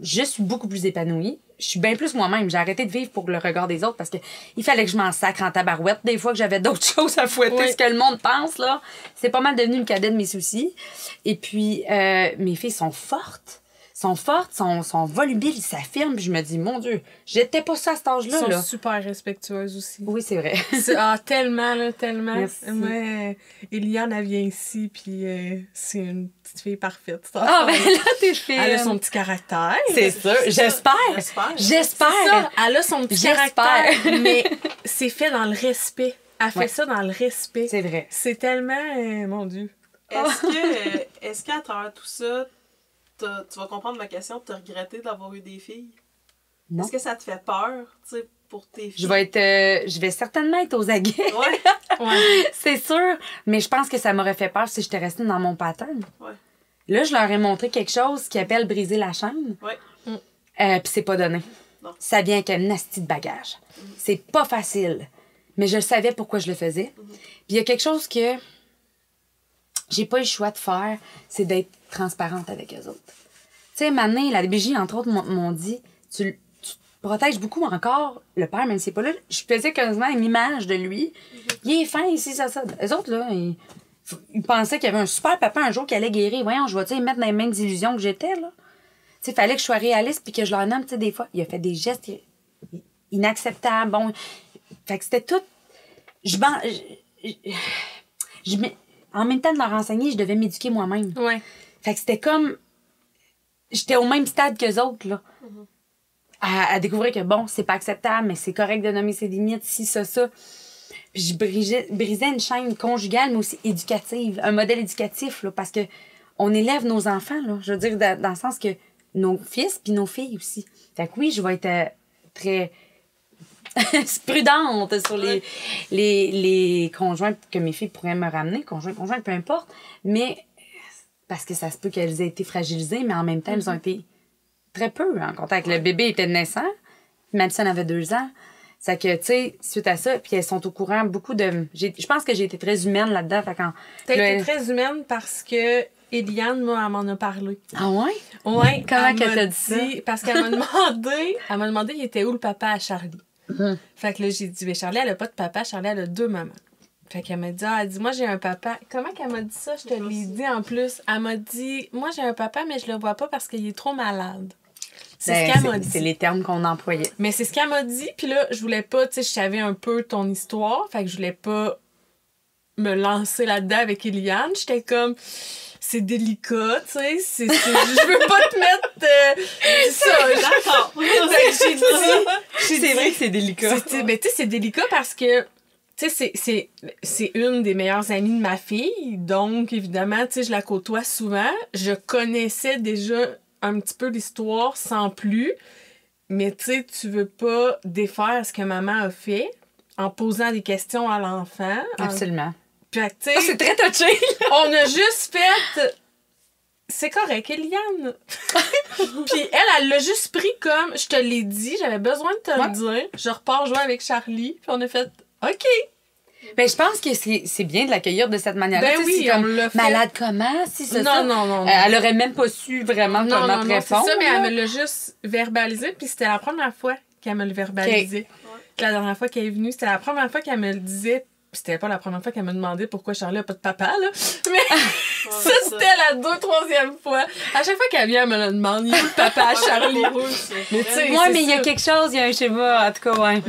je suis beaucoup plus épanouie. Je suis bien plus moi-même. J'ai arrêté de vivre pour le regard des autres parce que il fallait que je m'en sacre en tabarouette. Des fois que j'avais d'autres choses à fouetter, ce que le monde pense, là. C'est pas mal devenu une cadet de mes soucis. Et puis, mes filles sont fortes, sont volubiles, ils s'affirment. Puis je me dis, mon Dieu, j'étais pas ça à cet âge-là. Ils sont super respectueuses aussi. Oui, c'est vrai. Tellement, là, tellement. Merci. Moi, Eliane, elle vient ici, puis c'est une petite fille parfaite. Ah, ben là, t'es fine. Elle a son petit caractère. C'est sûr. J'espère. C'est ça. Elle a son petit caractère, mais c'est fait dans le respect. Elle fait ça dans le respect. C'est vrai. C'est tellement... mon Dieu. Est-ce qu'à travers tout ça, tu vas comprendre ma question, tu as regretté d'avoir eu des filles? Non. Est-ce que ça te fait peur, tu sais, pour tes filles? Je vais certainement être aux aguets. Ouais. C'est sûr. Mais je pense que ça m'aurait fait peur si j'étais restée dans mon pattern. Ouais. Là, je leur ai montré quelque chose qui appelle briser la chaîne. Ouais. Puis c'est pas donné. Non. Ça vient avec un nasty de bagage. C'est pas facile. Mais je savais pourquoi je le faisais. Puis il y a quelque chose que j'ai pas eu le choix de faire, c'est d'être transparente avec eux autres. Tu sais, maintenant, la DBJ, entre autres, m'ont dit, tu protèges beaucoup encore le père, même s'il n'est pas là. Je faisais quasiment une image de lui. Il est fin ici, ça. Eux autres, là, ils pensaient qu'il y avait un super papa un jour qui allait guérir. Voyons, je vais-tu mettre dans les mêmes illusions que j'étais, là? Tu sais, il fallait que je sois réaliste puis que je leur nomme, tu sais, des fois. Il a fait des gestes inacceptables. Bon, fait que c'était tout... En même temps de leur enseigner, je devais m'éduquer moi-même. Ouais. Fait que c'était comme... J'étais au même stade qu'eux autres, là. À découvrir que, bon, c'est pas acceptable, mais c'est correct de nommer ses limites, si, ça. Puis je brisais une chaîne conjugale, mais aussi éducative. Un modèle éducatif, là, parce que on élève nos enfants, là. Je veux dire, dans le sens que nos fils puis nos filles aussi. Fait que oui, je vais être très... prudente sur les conjoints que mes filles pourraient me ramener, conjoints, peu importe, mais parce que ça se peut qu'elles aient été fragilisées, mais en même temps, elles ont été très peu en contact. Le bébé était naissant, Madison avait 2 ans. C'est que, tu sais, suite à ça, puis elles sont au courant beaucoup de... Je pense que j'ai été très humaine là-dedans. T'as été très humaine parce que Eliane, moi, elle m'en a parlé. Ah ouais? Ouais. Comment qu'elle t'a dit ça? Parce qu'elle m'a demandé, il était où le papa à Charlie? Fait que là, j'ai dit, Charlie, elle a pas de papa, Charlie, elle a 2 mamans. Fait qu'elle m'a dit, elle dit, moi, j'ai un papa. Comment qu'elle m'a dit ça? Je te l'ai dit en plus. Elle m'a dit, moi, j'ai un papa, mais je le vois pas parce qu'il est trop malade. C'est ce qu'elle m'a dit. C'est les termes qu'on employait. Mais c'est ce qu'elle m'a dit. Puis là, je voulais pas, tu sais, je savais un peu ton histoire. Fait que je voulais pas me lancer là-dedans avec Eliane. J'étais comme... C'est délicat, tu sais, je veux pas te mettre ça. D'accord. C'est vrai que c'est délicat. Mais tu sais, c'est délicat parce que, tu sais, c'est une des meilleures amies de ma fille. Donc, évidemment, tu sais, je la côtoie souvent. Je connaissais déjà un petit peu l'histoire sans plus. Mais tu sais, tu veux pas défaire ce que maman a fait en posant des questions à l'enfant. Absolument. Puis, c'est très touché. On a juste fait... C'est correct, Eliane. Puis elle l'a juste pris comme... Je te l'ai dit, j'avais besoin de te le dire. Je repars jouer avec Charlie. Puis on a fait... OK. Ben, je pense que c'est bien de l'accueillir de cette manière-là. Ben oui, on l'a fait. Malade comment? Si ça, non. Elle aurait même pas su vraiment comment te répondre. C'est ça, mais elle me l'a juste verbalisé. Puis c'était la première fois qu'elle me le verbalisait. Okay. La dernière fois qu'elle est venue, c'était la première fois qu'elle me le disait. c'était pas la première fois qu'elle me demandait pourquoi Charlie a pas de papa, là. Mais ça, c'était la 2-3e fois. À chaque fois qu'elle vient, elle me le demande. Il est où le papa à Charlie? Mais tu sais, ouais, mais il y a quelque chose, il y a un schéma, en tout cas, ouais.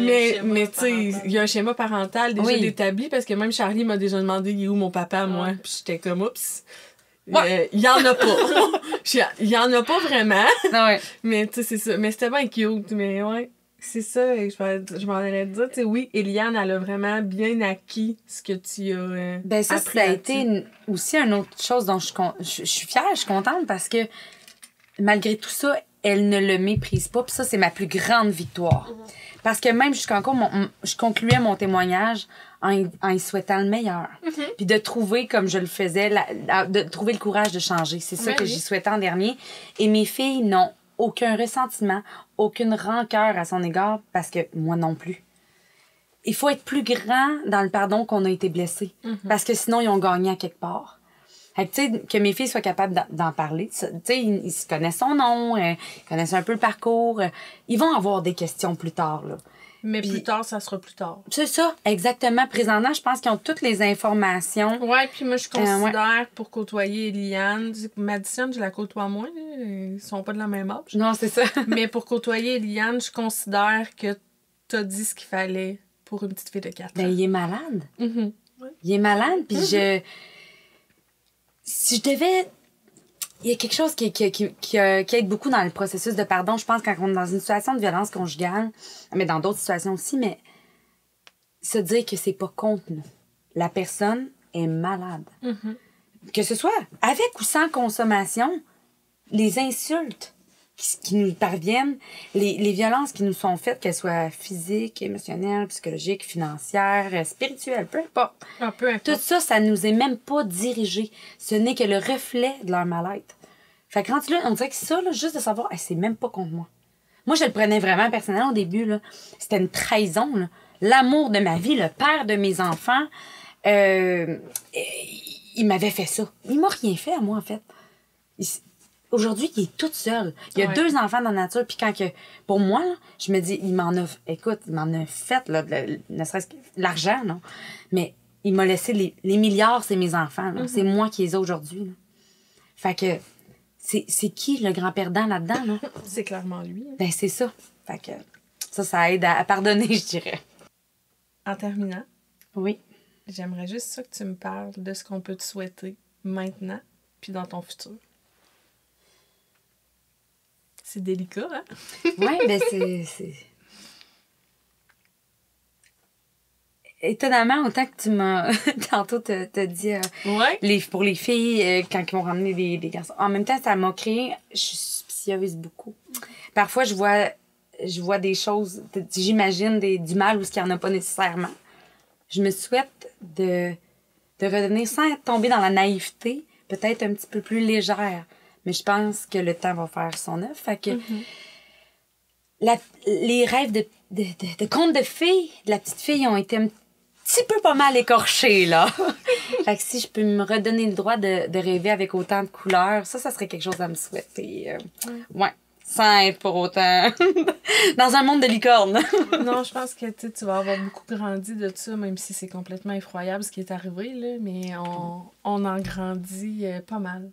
Mais tu sais, il y a un schéma parental déjà établi, parce que même Charlie m'a déjà demandé il est où mon papa, moi. Puis j'étais comme, oups. Il y en a pas. Il y en a pas vraiment. Ouais. Mais tu sais, c'est ça. Mais c'était bien cute. Mais ouais, c'est ça. Je m'en allais te dire. Tu sais, oui, Eliane, elle a vraiment bien acquis ce que tu as ben ça, appris ça a été aussi une autre chose dont je suis fière, je suis contente parce que malgré tout ça, elle ne le méprise pas. Puis ça, c'est ma plus grande victoire. Parce que même jusqu'en cours, je concluais mon témoignage en y souhaitant le meilleur. Puis de trouver, comme je le faisais, de trouver le courage de changer. C'est ça que j'y souhaitais en dernier. Et mes filles n'ont aucun ressentiment, aucune rancœur à son égard, parce que moi non plus. Il faut être plus grand dans le pardon qu'on a été blessé. Parce que sinon, ils ont gagné à quelque part. Fait que, tu sais, que mes filles soient capables d'en parler. Tu sais, ils se connaissent son nom, ils connaissent un peu le parcours. Ils vont avoir des questions plus tard, là. Mais plus tard, ça sera plus tard. C'est ça, exactement. Présentement, je pense qu'ils ont toutes les informations. Ouais, puis moi, je considère, pour côtoyer Eliane, Madison, je la côtoie moins, ils sont pas de la même âge. Non, c'est ça. Mais pour côtoyer Eliane, je considère que t'as dit ce qu'il fallait pour une petite fille de 4 ans. Ben, il est malade. Il est malade, puis si je devais... Il y a quelque chose qui aide beaucoup dans le processus de pardon, je pense, quand on est dans une situation de violence conjugale, mais dans d'autres situations aussi, mais se dire que c'est pas contre nous. La personne est malade. Que ce soit avec ou sans consommation, les insultes qui nous parviennent, les violences qui nous sont faites, qu'elles soient physiques, émotionnelles, psychologiques, financières, spirituelles, peu importe. Tout ça, ça nous est même pas dirigé. Ce n'est que le reflet de leur mal-être. Fait que rendu là, on dirait que ça, là, juste de savoir, c'est même pas contre moi. Moi, je le prenais vraiment personnellement au début, là. C'était une trahison, là. L'amour de ma vie, le père de mes enfants, il m'avait fait ça. Il m'a rien fait à moi, en fait. Aujourd'hui, il est tout seul. Il y a 2 enfants dans la nature. Puis quand que, pour moi, là, je me dis, il m'en a fait, là, ne serait-ce que l'argent, non? Mais il m'a laissé les milliards, c'est mes enfants. Là. C'est moi qui les ai aujourd'hui. Là. Fait que, c'est qui le grand perdant là-dedans? Là? C'est clairement lui. Ben, c'est ça. Fait que, ça aide à pardonner, je dirais. En terminant, oui, j'aimerais juste ça que tu me parles de ce qu'on peut te souhaiter maintenant puis dans ton futur. C'est délicat, hein? Oui, ben c'est... Étonnamment, autant que tu m'as... Tantôt, t'as dit... pour les filles, quand ils vont ramener des garçons. En même temps, ça m'a créé... Je suis suspicieuse beaucoup. Parfois, je vois des choses... J'imagine du mal ou ce qu'il n'y en a pas nécessairement. Je me souhaite de redevenir, sans tomber dans la naïveté, peut-être un petit peu plus légère. Mais je pense que le temps va faire son œuvre. Fait que les rêves de contes de filles, de la petite fille, ont été un petit peu pas mal écorchés, là. Fait que si je peux me redonner le droit de rêver avec autant de couleurs, ça serait quelque chose à me souhaiter. Ouais. Sans être pour autant dans un monde de licornes. Non, je pense que tu vas avoir beaucoup grandi de ça, même si c'est complètement effroyable ce qui est arrivé, là. Mais on en grandit pas mal.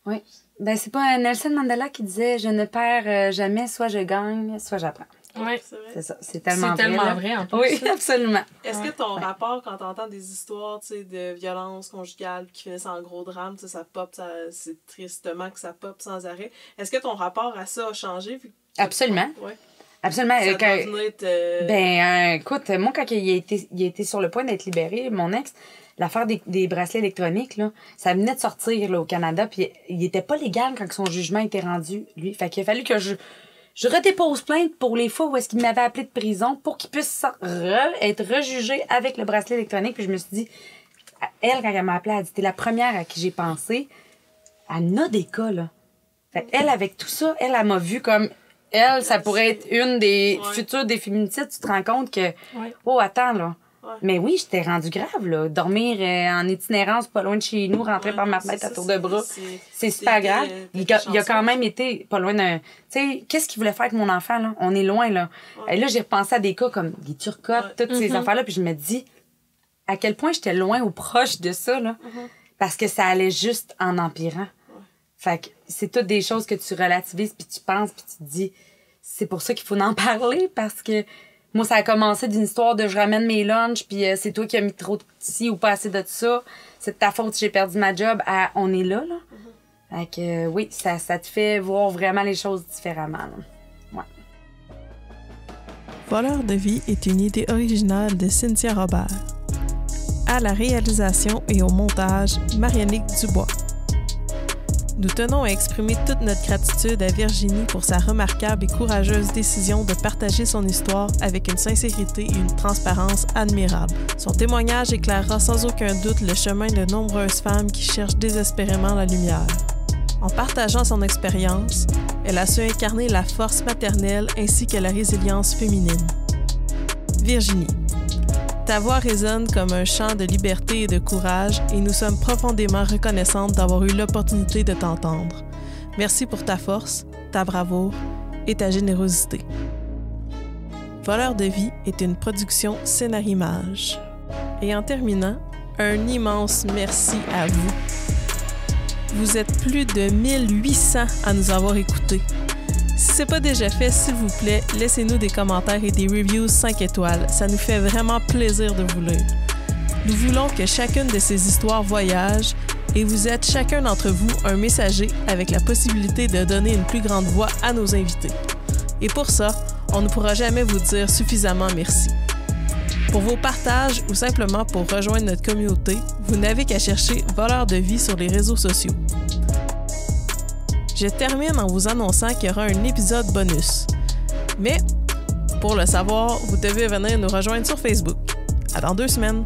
Oui. Ben, c'est pas Nelson Mandela qui disait « Je ne perds jamais, soit je gagne, soit j'apprends. » Oui, c'est ça. C'est tellement vrai, en plus. Oui, absolument. Est-ce que ton rapport, quand t'entends des histoires, tu sais, de violence conjugale qui finissent en gros drame, tu sais, ça pop, c'est tristement que ça pop sans arrêt. Est-ce que ton rapport à ça a changé? Absolument. Oui. Absolument. Ça doit venir Ben, écoute, moi, quand il a été sur le point d'être libéré, mon ex, l'affaire des bracelets électroniques, là, ça venait de sortir là, au Canada, puis il était pas légal quand son jugement était rendu, lui. Fait qu'il a fallu que je redépose plainte pour les fois où est-ce qu'il m'avait appelé de prison pour qu'il puisse être rejugé avec le bracelet électronique. Puis je me suis dit, elle, quand elle m'a appelé, elle a dit, t'es la première à qui j'ai pensé. Elle a des cas, là. Fait elle, avec tout ça, elle m'a vu comme... Elle, ça pourrait être une des futures des féminicides. Tu te rends compte que... Oh, attends, là. Mais oui, j'étais rendue grave, là. Dormir en itinérance pas loin de chez nous, rentrer par ma fenêtre à tour de bras, c'est super grave. Il a quand même été pas loin d'un... Tu sais, qu'est-ce qu'il voulait faire avec mon enfant, là? On est loin, là. Et là, j'ai repensé à des cas comme des turcottes, toutes ces affaires-là, puis je me dis à quel point j'étais loin ou proche de ça, là. Parce que ça allait juste en empirant. Fait que c'est toutes des choses que tu relativises, puis tu penses, puis tu te dis... C'est pour ça qu'il faut en parler, parce que moi, ça a commencé d'une histoire de je ramène mes lunchs, puis c'est toi qui as mis trop de ci ou pas assez de ça. C'est de ta faute si j'ai perdu ma job. On est là, là. Fait que oui, ça te fait voir vraiment les choses différemment, là. Ouais. Voleur de vie est une idée originale de Cynthia Robert. À la réalisation et au montage, Mariannick Dubois. Nous tenons à exprimer toute notre gratitude à Virginie pour sa remarquable et courageuse décision de partager son histoire avec une sincérité et une transparence admirables. Son témoignage éclairera sans aucun doute le chemin de nombreuses femmes qui cherchent désespérément la lumière. En partageant son expérience, elle a su incarner la force maternelle ainsi que la résilience féminine. Virginie. Ta voix résonne comme un chant de liberté et de courage et nous sommes profondément reconnaissantes d'avoir eu l'opportunité de t'entendre. Merci pour ta force, ta bravoure et ta générosité. Voleur de vie est une production Scénarimage. Et en terminant, un immense merci à vous. Vous êtes plus de 1800 à nous avoir écoutés. Si ce n'est pas déjà fait, s'il vous plaît, laissez-nous des commentaires et des reviews 5 étoiles. Ça nous fait vraiment plaisir de vous lire. Nous voulons que chacune de ces histoires voyage et vous êtes chacun d'entre vous un messager avec la possibilité de donner une plus grande voix à nos invités. Et pour ça, on ne pourra jamais vous dire suffisamment merci. Pour vos partages ou simplement pour rejoindre notre communauté, vous n'avez qu'à chercher Voleur de vie sur les réseaux sociaux. Je termine en vous annonçant qu'il y aura un épisode bonus. Mais, pour le savoir, vous devez venir nous rejoindre sur Facebook. À dans 2 semaines!